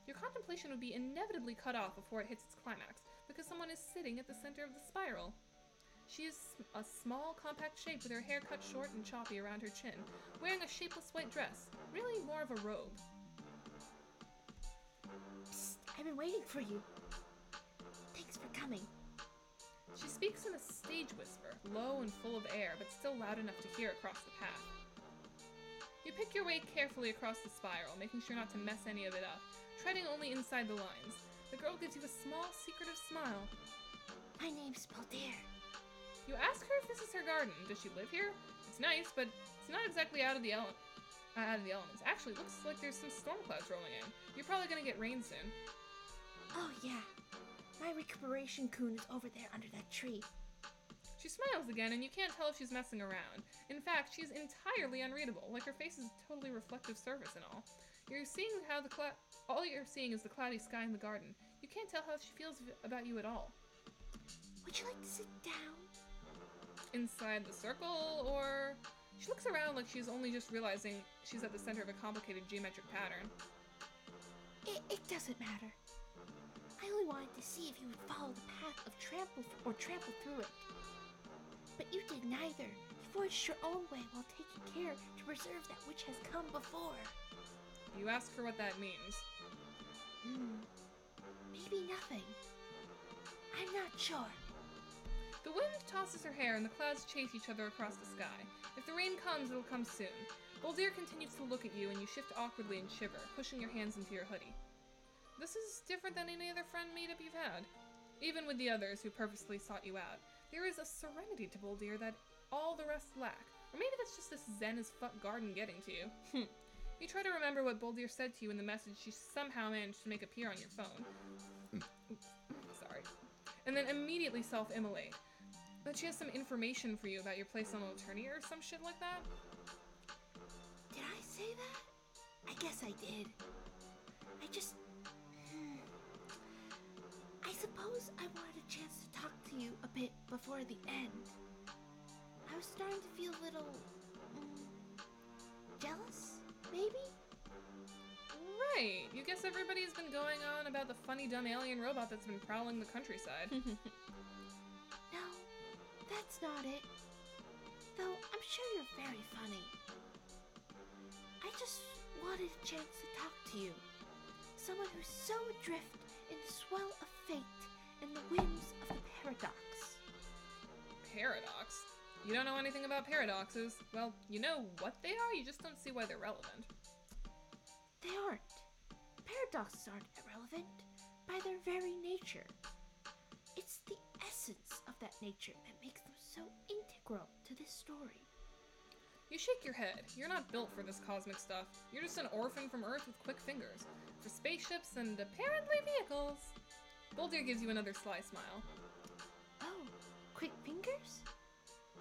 Your contemplation would be inevitably cut off before it hits its climax, because someone is sitting at the center of the spiral. She is a small, compact shape with her hair cut short and choppy around her chin, wearing a shapeless white dress, really more of a robe. Psst, I've been waiting for you. Thanks for coming. She speaks in a stage whisper, low and full of air, but still loud enough to hear across the path. You pick your way carefully across the spiral, making sure not to mess any of it up, treading only inside the lines. The girl gives you a small, secretive smile. My name's Boldir. You ask her if this is her garden. Does she live here? It's nice, but it's not exactly out of the elements. Actually, looks like there's some storm clouds rolling in. You're probably gonna get rain soon. Oh yeah, my recuperation coon is over there under that tree. She smiles again, and you can't tell if she's messing around. In fact, she's entirely unreadable, like her face is totally reflective surface and all. You're seeing how all you're seeing is the cloudy sky in the garden. You can't tell how she feels about you at all. Would you like to sit down? Inside the circle, or... She looks around like she's only just realizing she's at the center of a complicated geometric pattern. It doesn't matter. I only wanted to see if you would follow the path of trample through it. But you did neither. You forged your own way while taking care to preserve that which has come before. You ask her what that means. Maybe nothing. I'm not sure. The wind tosses her hair and the clouds chase each other across the sky. If the rain comes, it'll come soon. Boldir continues to look at you and you shift awkwardly and shiver, pushing your hands into your hoodie. This is different than any other friend meetup you've had. Even with the others who purposely sought you out, there is a serenity to Boldir that all the rest lack. Or maybe that's just this zen as fuck garden getting to you. You try to remember what Boldir said to you in the message she somehow managed to make appear on your phone. Sorry. And then immediately self-immolate. That she has some information for you about your place on Eternia or some shit like that? Did I say that? I guess I did. I suppose I wanted a chance to talk to you a bit before the end. I was starting to feel a little... jealous, maybe? Right. You guess everybody's been going on about the funny dumb alien robot that's been prowling the countryside. No, that's not it. Though I'm sure you're very funny. I just wanted a chance to talk to you. Someone who's so adrift in the swell of fate and the whims of the paradox. Paradox? You don't know anything about paradoxes. Well, you know what they are, you just don't see why they're relevant. They aren't. Paradoxes aren't irrelevant by their very nature. It's the essence of that nature that makes them so integral to this story. You shake your head. You're not built for this cosmic stuff. You're just an orphan from Earth with quick fingers. For spaceships and apparently vehicles. Boldir gives you another sly smile. Oh, quick fingers?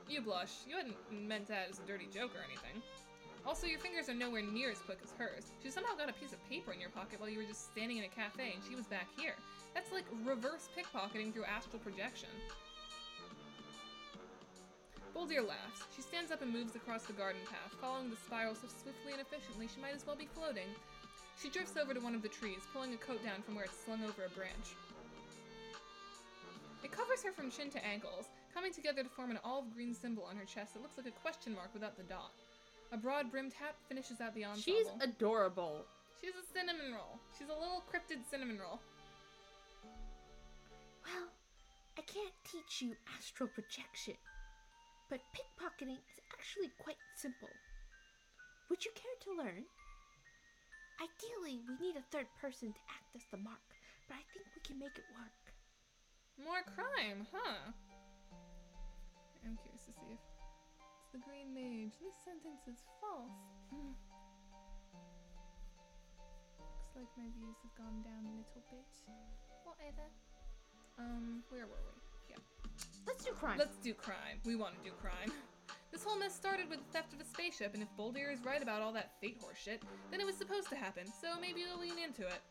You blush. You hadn't meant that as a dirty joke or anything. Also, your fingers are nowhere near as quick as hers. She somehow got a piece of paper in your pocket while you were just standing in a cafe and she was back here. That's like reverse pickpocketing through astral projection. Boldir laughs. She stands up and moves across the garden path, following the spiral so swiftly and efficiently she might as well be floating. She drifts over to one of the trees, pulling a coat down from where it's slung over a branch. It covers her from chin to ankles, coming together to form an olive green symbol on her chest that looks like a question mark without the dot. A broad-brimmed hat finishes out the ensemble. She's adorable. She's a cinnamon roll. She's a little cryptid cinnamon roll. Well, I can't teach you astral projection, but pickpocketing is actually quite simple. Would you care to learn? Ideally, we need a third person to act as the mark, but I think we can make it work. More crime, huh? I'm curious to see if it's the Green Mage. This sentence is false. Looks like my views have gone down a little bit. Whatever. Where were we? Yeah. Let's do crime. Let's do crime. We want to do crime. This whole mess started with the theft of a spaceship, and if Boldir is right about all that fate horse shit, then it was supposed to happen, so maybe we'll lean into it.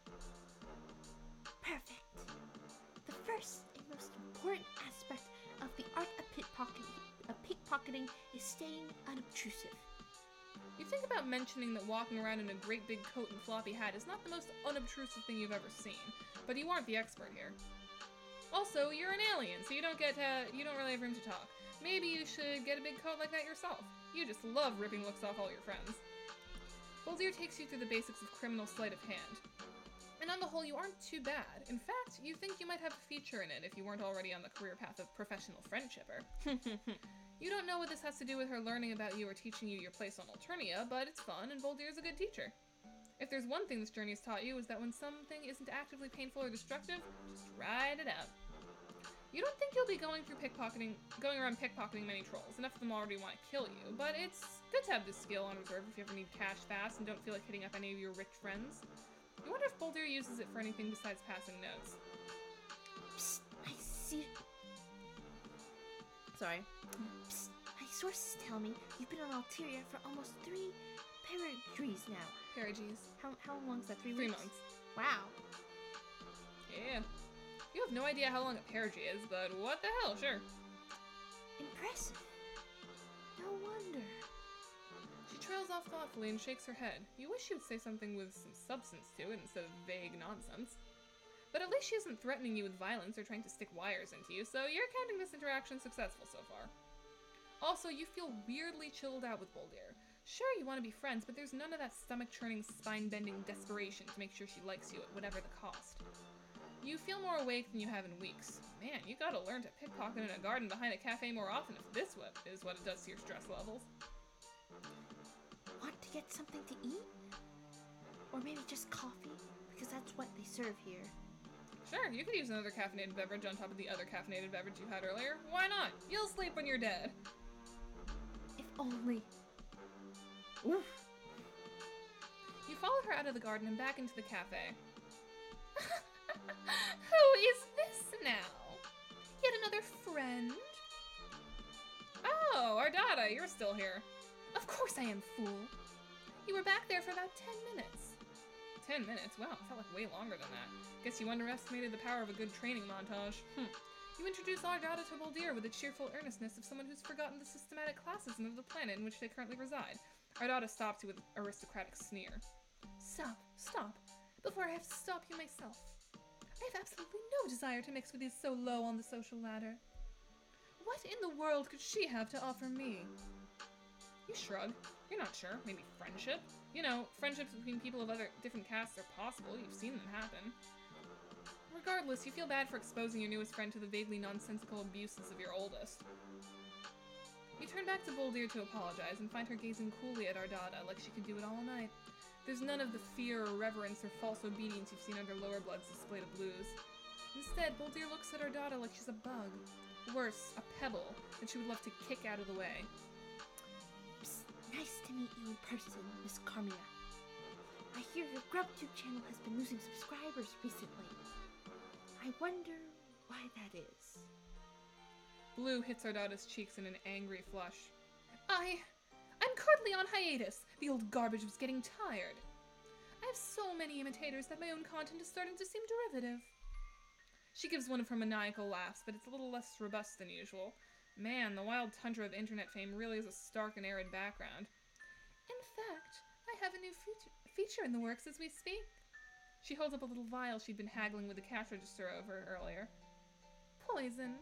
Perfect. The first and most important aspect of the art of pickpocketing is staying unobtrusive. You think about mentioning that walking around in a great big coat and floppy hat is not the most unobtrusive thing you've ever seen, but you aren't the expert here. Also, you're an alien, so you don't really have room to talk. Maybe you should get a big coat like that yourself. You just love ripping looks off all your friends. Boldir takes you through the basics of criminal sleight of hand. And on the whole, you aren't too bad. In fact, you think you might have a feature in it if you weren't already on the career path of professional friendshipper. You don't know what this has to do with her learning about you or teaching you your place on Alternia, but it's fun, and Boldir's a good teacher. If there's one thing this journey has taught you, is that when something isn't actively painful or destructive, just ride it out. You don't think you'll be going around pickpocketing many trolls. Enough of them already want to kill you, but it's good to have this skill on reserve if you ever need cash fast and don't feel like hitting up any of your rich friends. You wonder if Boldir uses it for anything besides passing notes. Psst, I see. Sorry. Psst, my sources tell me you've been on Alteria for almost 3 perigrees now. Perigees. How long's that? 3 3 weeks? months. Wow. Yeah. You have no idea how long a perigee is, but what the hell, sure. Impressive. No wonder. She trails off thoughtfully and shakes her head. You wish she would say something with some substance to it instead of vague nonsense. But at least she isn't threatening you with violence or trying to stick wires into you, so you're counting this interaction successful so far. Also, you feel weirdly chilled out with Boldir. Sure, you want to be friends, but there's none of that stomach-churning, spine-bending desperation to make sure she likes you at whatever the cost. You feel more awake than you have in weeks. Man, you gotta learn to pickpocket in a garden behind a cafe more often if this is what it does to your stress levels. Want to get something to eat? Or maybe just coffee? Because that's what they serve here. Sure, you could use another caffeinated beverage on top of the other caffeinated beverage you had earlier. Why not? You'll sleep when you're dead. If only. Oof. You follow her out of the garden and back into the cafe. Who is this now? Yet another friend? Oh, Ardata, you're still here. Of course I am, fool. You were back there for about 10 minutes. 10 minutes? Wow, it felt like way longer than that. Guess you underestimated the power of a good training montage. You introduce Ardata to Boldir with the cheerful earnestness of someone who's forgotten the systematic classism of the planet in which they currently reside. Ardata stops you with an aristocratic sneer. Stop, before I have to stop you myself. I have absolutely no desire to mix with these so low on the social ladder. What in the world could she have to offer me? You shrug. You're not sure. Maybe friendship? You know, friendships between people of different castes are possible. You've seen them happen. Regardless, you feel bad for exposing your newest friend to the vaguely nonsensical abuses of your oldest. You turn back to Boldir to apologize and find her gazing coolly at Ardata like she could do it all night. There's none of the fear or reverence or false obedience you've seen under Lower Blood's display of blues. Instead, Boldir looks at Ardata like she's a bug. Worse, a pebble that she would love to kick out of the way. Psst, nice to meet you in person, Miss Carmia. I hear your GrubTube channel has been losing subscribers recently. I wonder why that is. Blue hits Ardata's cheeks in an angry flush. I'm currently on hiatus. The old garbage was getting tired. I have so many imitators that my own content is starting to seem derivative. She gives one of her maniacal laughs, but it's a little less robust than usual. Man, the wild tundra of internet fame really is a stark and arid background. In fact, I have a new feature in the works as we speak. She holds up a little vial she'd been haggling with the cash register over earlier. Poison.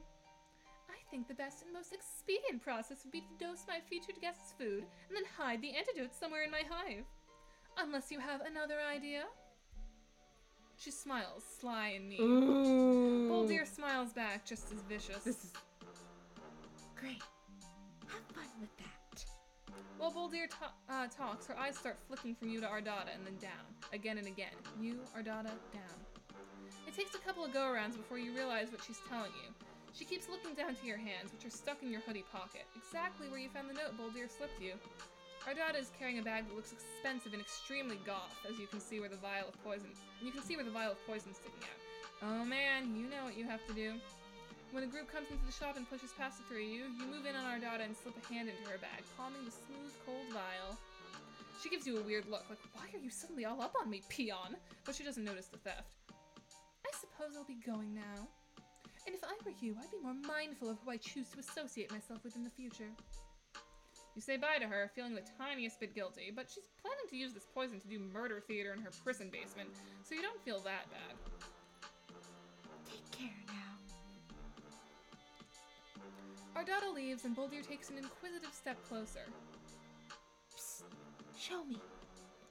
I think the best and most expedient process would be to dose my featured guest's food and then hide the antidote somewhere in my hive. Unless you have another idea? She smiles, sly and mean. Ooh. Boldir smiles back, just as vicious. This is great. Have fun with that. While Boldir talks, her eyes start flicking from you to Ardata and then down. Again and again. You, Ardata, down. It takes a couple of go-arounds before you realize what she's telling you. She keeps looking down to your hands, which are stuck in your hoodie pocket, exactly where you found the note Boldir slipped you. Ardata is carrying a bag that looks expensive and extremely goth, as you can see where the vial of poison sticking out. Oh man, you know what you have to do. When a group comes into the shop and pushes past the three of you, you move in on Ardata and slip a hand into her bag, palming the smooth, cold vial. She gives you a weird look, like, why are you suddenly all up on me, peon? But she doesn't notice the theft. I suppose I'll be going now. And if I were you, I'd be more mindful of who I choose to associate myself with in the future. You say bye to her, feeling the tiniest bit guilty, but she's planning to use this poison to do murder theater in her prison basement, so you don't feel that bad. Take care now. Ardata leaves, and Boldir takes an inquisitive step closer. Psst. Show me.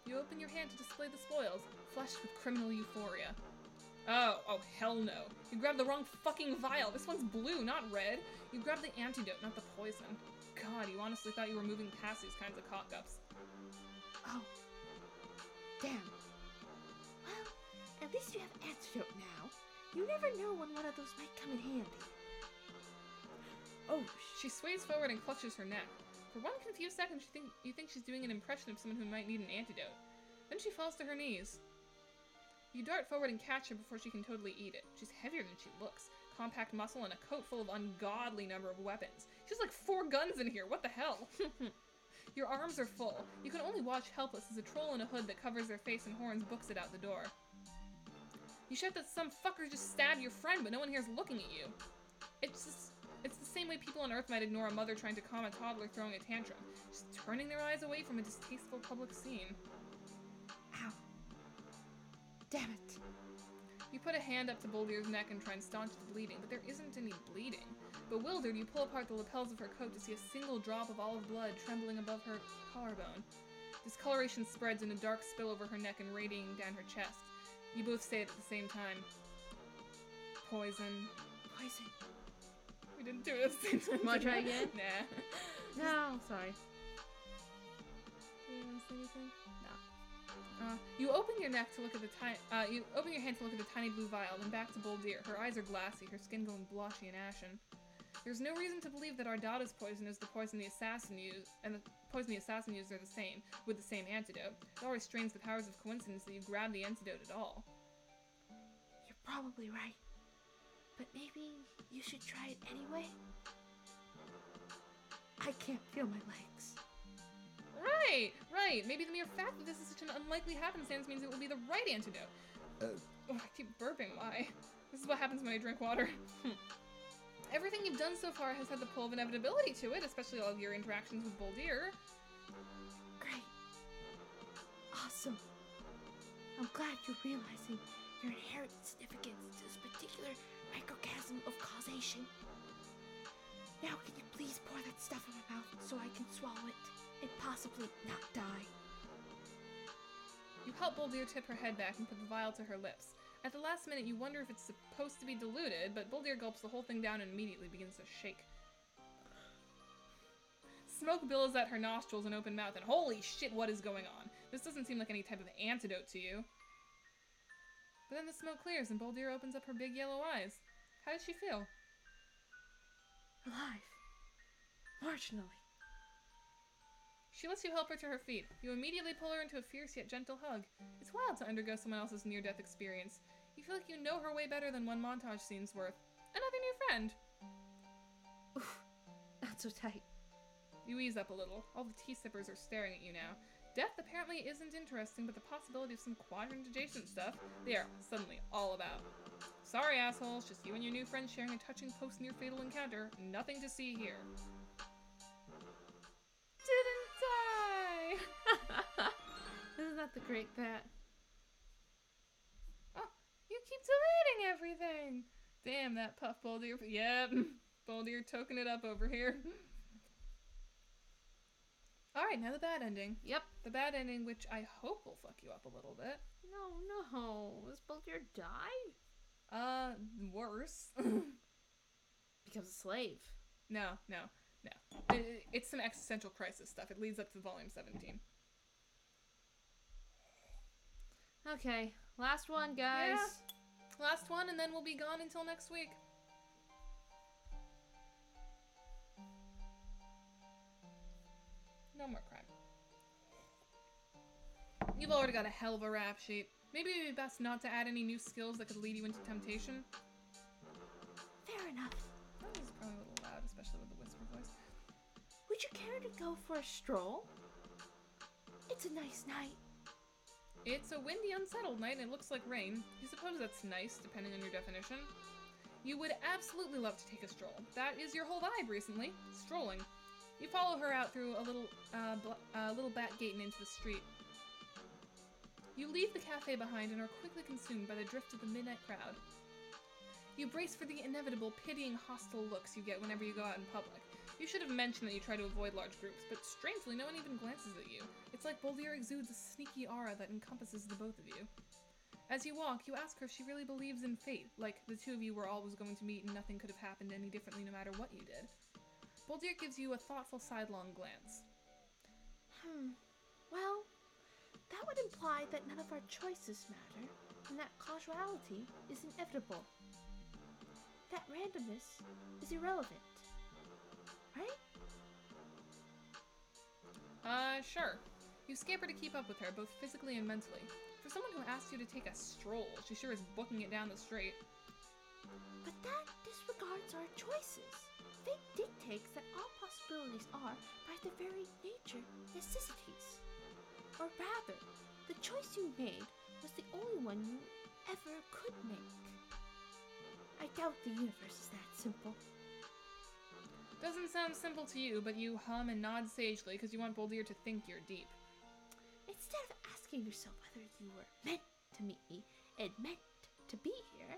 You open your hand to display the spoils, flushed with criminal euphoria. Oh hell no. You grabbed the wrong fucking vial. This one's blue, not red. You grabbed the antidote, not the poison. God, you honestly thought you were moving past these kinds of cock-ups. Oh. Damn. Well, at least you have antidote now. You never know when one of those might come in handy. Oh, She sways forward and clutches her neck. For one confused second, you think she's doing an impression of someone who might need an antidote. Then she falls to her knees. You dart forward and catch her before she can totally eat it. She's heavier than she looks. Compact muscle and a coat full of ungodly number of weapons. She's like 4 guns in here, what the hell? Your arms are full. You can only watch helpless as a troll in a hood that covers their face and horns books it out the door. You shout that some fucker just stabbed your friend, but no one here's looking at you. It's the same way people on Earth might ignore a mother trying to calm a toddler throwing a tantrum, just turning their eyes away from a distasteful public scene. Ow. Damn it. You put a hand up to Boldir's neck and try and staunch the bleeding, but there isn't any bleeding. Bewildered, you pull apart the lapels of her coat to see a single drop of olive blood trembling above her collarbone. Discoloration spreads in a dark spill over her neck and radiating down her chest. You both say it at the same time. Poison. Poison. We didn't do it at the same time. Wanna try again? Nah. No, sorry. Do you want to say anything? No. You open your neck to look at the you open your hand to look at the tiny blue vial, then back to Boldir. Her eyes are glassy, her skin going blotchy and ashen. There's no reason to believe that Ardata's poison is the poison the assassin used, and the poison the assassin used are the same, with the same antidote. It always strains the powers of coincidence that you grab the antidote at all. You're probably right. But maybe you should try it anyway? I can't feel my legs. Right. Maybe the mere fact that this is such an unlikely happenstance means it will be the right antidote. Oh, I keep burping. Why? This is what happens when I drink water. Everything you've done so far has had the pull of inevitability to it, especially all of your interactions with Boldir. Great. Awesome. I'm glad you're realizing your inherent significance to this particular microcosm of causation. Now can you please pour that stuff in my mouth so I can swallow it and possibly not die? You help Boldir tip her head back and put the vial to her lips. At the last minute, you wonder if it's supposed to be diluted, but Boldir gulps the whole thing down and immediately begins to shake. Smoke billows at her nostrils and open mouth, and holy shit, what is going on? This doesn't seem like any type of antidote to you. But then the smoke clears and Boldir opens up her big yellow eyes. How does she feel? Alive. Marginally. She lets you help her to her feet. You immediately pull her into a fierce yet gentle hug. It's wild to undergo someone else's near-death experience. You feel like you know her way better than one montage scene's worth. Another new friend. Oof. Not so tight. You ease up a little. All the tea sippers are staring at you now. Death apparently isn't interesting, but the possibility of some quadrant-adjacent stuff, they are suddenly all about. Sorry, assholes. Just you and your new friend sharing a touching post-near-fatal encounter. Nothing to see here. Didn't die! Isn't that the great Pat? Oh, you keep deleting everything! Damn, that puff Boldir. Yep, Boldir toking it up over here. Alright, now the bad ending. Yep. The bad ending, which I hope will fuck you up a little bit. No. Does Boldir die? Worse. Becomes a slave. No. It's some existential crisis stuff. It leads up to volume 17. Okay, last one, guys. Yeah. Last one, and then we'll be gone until next week. No more crime. You've already got a hell of a rap sheet. Maybe it'd be best not to add any new skills that could lead you into temptation. Fair enough. That was probably a little loud, especially with the whisper voice. Would you care to go for a stroll? It's a nice night. It's a windy, unsettled night, and it looks like rain. You suppose that's nice, depending on your definition. You would absolutely love to take a stroll. That is your whole vibe recently, strolling. You follow her out through a little back gate and into the street. You leave the cafe behind and are quickly consumed by the drift of the midnight crowd. You brace for the inevitable, pitying, hostile looks you get whenever you go out in public. You should have mentioned that you try to avoid large groups, but strangely, no one even glances at you. It's like Boldir exudes a sneaky aura that encompasses the both of you. As you walk, you ask her if she really believes in fate, like the two of you were always going to meet and nothing could have happened any differently no matter what you did. Boldir gives you a thoughtful sidelong glance. Well, that would imply that none of our choices matter, and that causality is inevitable. That randomness is irrelevant. Right? Sure. You scamper to keep up with her, both physically and mentally. For someone who asked you to take a stroll, she sure is booking it down the street. But that disregards our choices. Fate dictates that all possibilities are, by their very nature, necessities. Or rather, the choice you made was the only one you ever could make. I doubt the universe is that simple. Doesn't sound simple to you, but you hum and nod sagely because you want Boldir to think you're deep. Instead of asking yourself whether you were meant to meet me and meant to be here,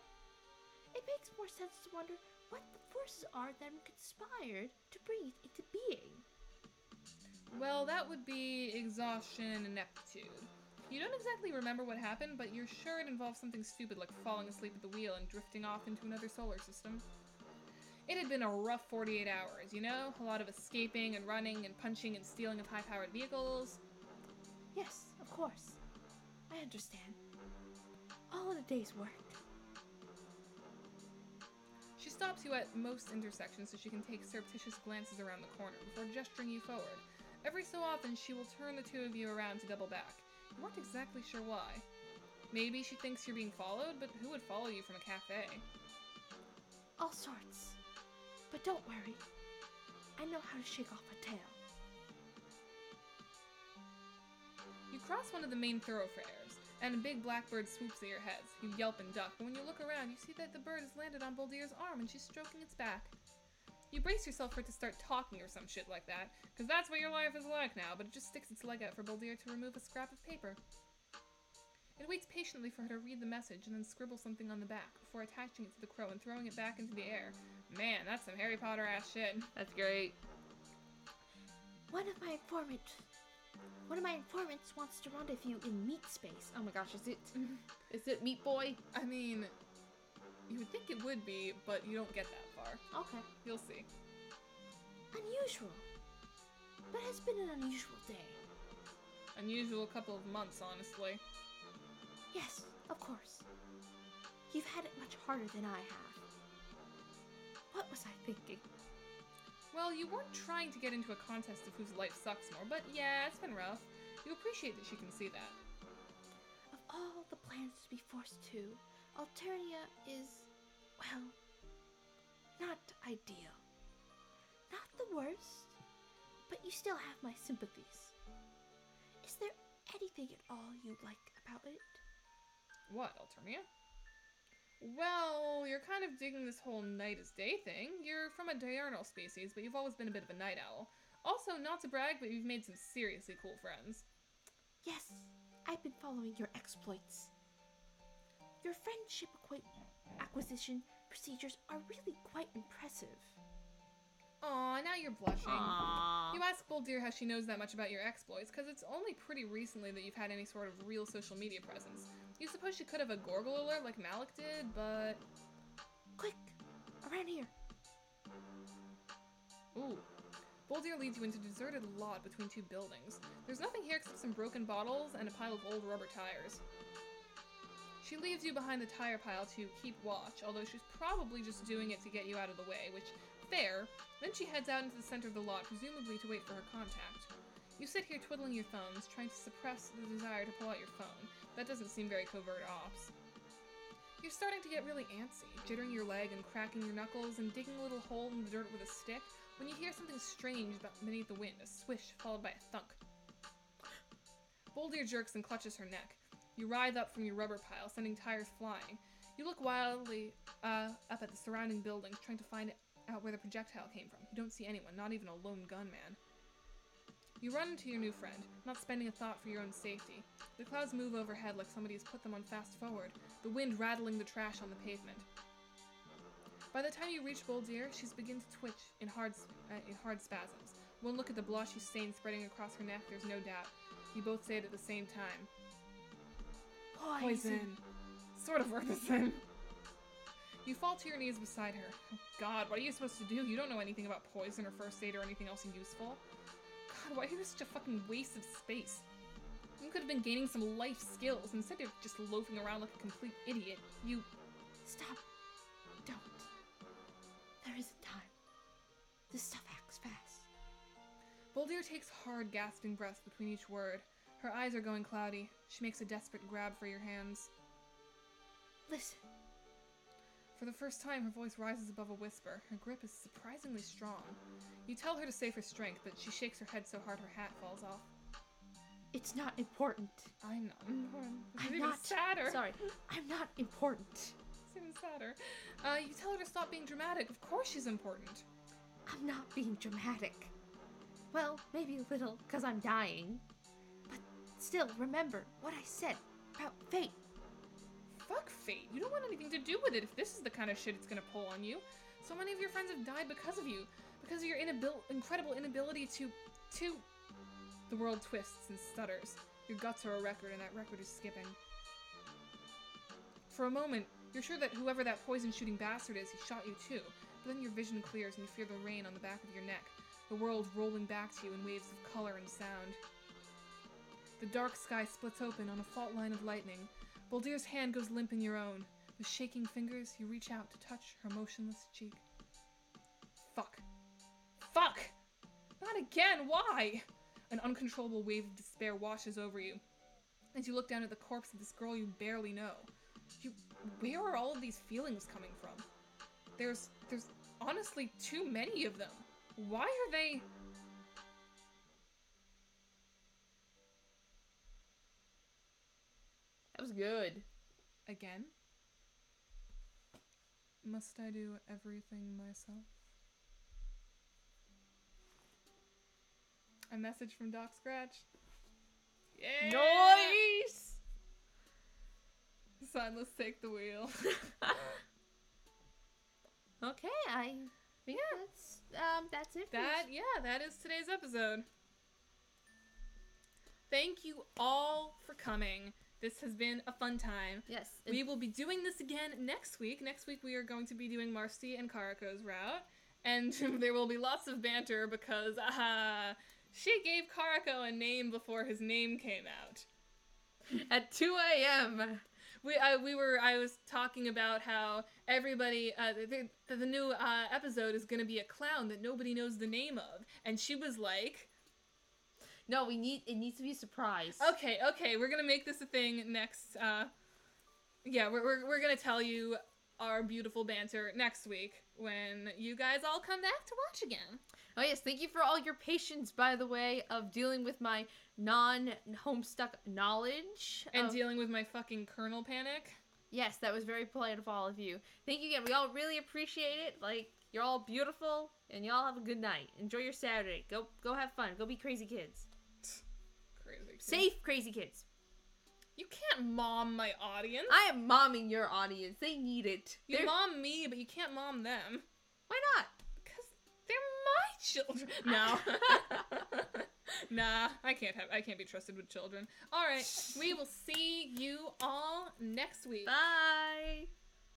it makes more sense to wonder what the forces are that conspired to breathe into being. Well, that would be exhaustion and ineptitude. You don't exactly remember what happened, but you're sure it involved something stupid like falling asleep at the wheel and drifting off into another solar system. It had been a rough 48 hours, you know? A lot of escaping and running and punching and stealing of high-powered vehicles. Yes, of course. I understand. All in a day's work. She stops you at most intersections so she can take surreptitious glances around the corner before gesturing you forward. Every so often, she will turn the two of you around to double back. You aren't exactly sure why. Maybe she thinks you're being followed, but who would follow you from a cafe? All sorts. But don't worry. I know how to shake off a tail. You cross one of the main thoroughfares, and a big blackbird swoops at your heads. You yelp and duck, but when you look around, you see that the bird has landed on Boldir's arm and she's stroking its back. You brace yourself for it to start talking or some shit like that, because that's what your life is like now, but it just sticks its leg out for Boldir to remove a scrap of paper. It waits patiently for her to read the message and then scribble something on the back before attaching it to the crow and throwing it back into the air. Man, that's some Harry Potter ass shit. That's great. One of my informants wants to rendezvous in meat space. Oh my gosh, is it Meat Boy? I mean, you would think it would be, but you don't get that far. Okay. You'll see. Unusual. But it's been an unusual day. Unusual couple of months, honestly. Yes, of course. You've had it much harder than I have. What was I thinking? Well, you weren't trying to get into a contest of whose life sucks more, but yeah, it's been rough. You appreciate that she can see that. Of all the planets to be forced to, Alternia is, well, not ideal. Not the worst, but you still have my sympathies. Is there anything at all you like about it? What, Alternia? Well, you're kind of digging this whole night is day thing. You're from a diurnal species, but you've always been a bit of a night owl. Also, not to brag, but you've made some seriously cool friends. Yes, I've been following your exploits. Your friendship acquisition procedures are really quite impressive. Aw, now you're blushing. Aww. You ask Boldir how she knows that much about your exploits, because it's only pretty recently that you've had any sort of real social media presence. You suppose she could have a Gorgle alert like Malik did, but... Quick, around here. Ooh. Boldir leads you into a deserted lot between two buildings. There's nothing here except some broken bottles and a pile of old rubber tires. She leaves you behind the tire pile to keep watch, although she's probably just doing it to get you out of the way, which, fair. Then she heads out into the center of the lot, presumably to wait for her contact. You sit here twiddling your thumbs, trying to suppress the desire to pull out your phone. That doesn't seem very covert ops. You're starting to get really antsy, jittering your leg and cracking your knuckles and digging a little hole in the dirt with a stick, when you hear something strange beneath the wind, a swish followed by a thunk. Boldir jerks and clutches her neck. You writhe up from your rubber pile, sending tires flying. You look wildly up at the surrounding buildings, trying to find out where the projectile came from. You don't see anyone, not even a lone gunman. You run into your new friend, not spending a thought for your own safety. The clouds move overhead like somebody has put them on fast forward, the wind rattling the trash on the pavement. By the time you reach Boldir, she's begun to twitch in hard spasms. One look at the blotchy stain spreading across her neck, there's no doubt. You both say it at the same time. Poison. Sort of Represent. You fall to your knees beside her. Oh God, what are you supposed to do? You don't know anything about poison or first aid or anything else useful. God, why are you such a fucking waste of space? You could have been gaining some life skills instead of just loafing around like a complete idiot. You... Stop. Don't. There isn't time. This stuff acts fast. Boldir takes hard, gasping breaths between each word. Her eyes are going cloudy. She makes a desperate grab for your hands. Listen. For the first time, her voice rises above a whisper. Her grip is surprisingly strong. You tell her to save her strength, but she shakes her head so hard her hat falls off. It's not important. I'm not important. This is I'm even not. sadder. Sorry. I'm not important. It's even sadder. You tell her to stop being dramatic. Of course she's important. I'm not being dramatic. Well, maybe a little, because I'm dying. But still, remember what I said about fate. Fuck fate. You don't want anything to do with it if this is the kind of shit it's gonna pull on you. So many of your friends have died because of you. Because of your incredible inability to... The world twists and stutters. Your guts are a record, and that record is skipping. For a moment, you're sure that whoever that poison-shooting bastard is, he shot you too. But then your vision clears and you feel the rain on the back of your neck. The world rolling back to you in waves of color and sound. The dark sky splits open on a fault line of lightning. Boldir's hand goes limp in your own. With shaking fingers, you reach out to touch her motionless cheek. Fuck. Fuck! Not again! Why? An uncontrollable wave of despair washes over you. As you look down at the corpse of this girl you barely know. Where are all of these feelings coming from? There's honestly too many of them. Why are they... That was good. Again? Must I do everything myself? A message from Doc Scratch. Yeah! Nice! Son, let's take the wheel. Okay, I think that's it. That is today's episode. Thank you all for coming. This has been a fun time. Yes. We will be doing this again next week. Next week we are going to be doing Marcy and Karako's route. And there will be lots of banter because, she gave Karako a name before his name came out. At 2 a.m. I was talking about how everybody, the new episode is going to be a clown that nobody knows the name of. And she was like... No, it needs to be a surprise. Okay, we're going to make this a thing next, we're going to tell you our beautiful banter next week when you guys all come back to watch again. Oh yes, thank you for all your patience, by the way, of dealing with my non-homestuck knowledge. And dealing with my fucking kernel panic. Yes, that was very polite of all of you. Thank you again. We all really appreciate it. Like, you're all beautiful, and y'all have a good night. Enjoy your Saturday. Go have fun. Go be crazy kids. Crazy kids. Safe crazy kids. You can't mom my audience. I am momming your audience. They need it. You mom me, but you can't mom them. Why not? Because they're my children. No. Nah, I can't be trusted with children. All right, we will see you all next week. Bye.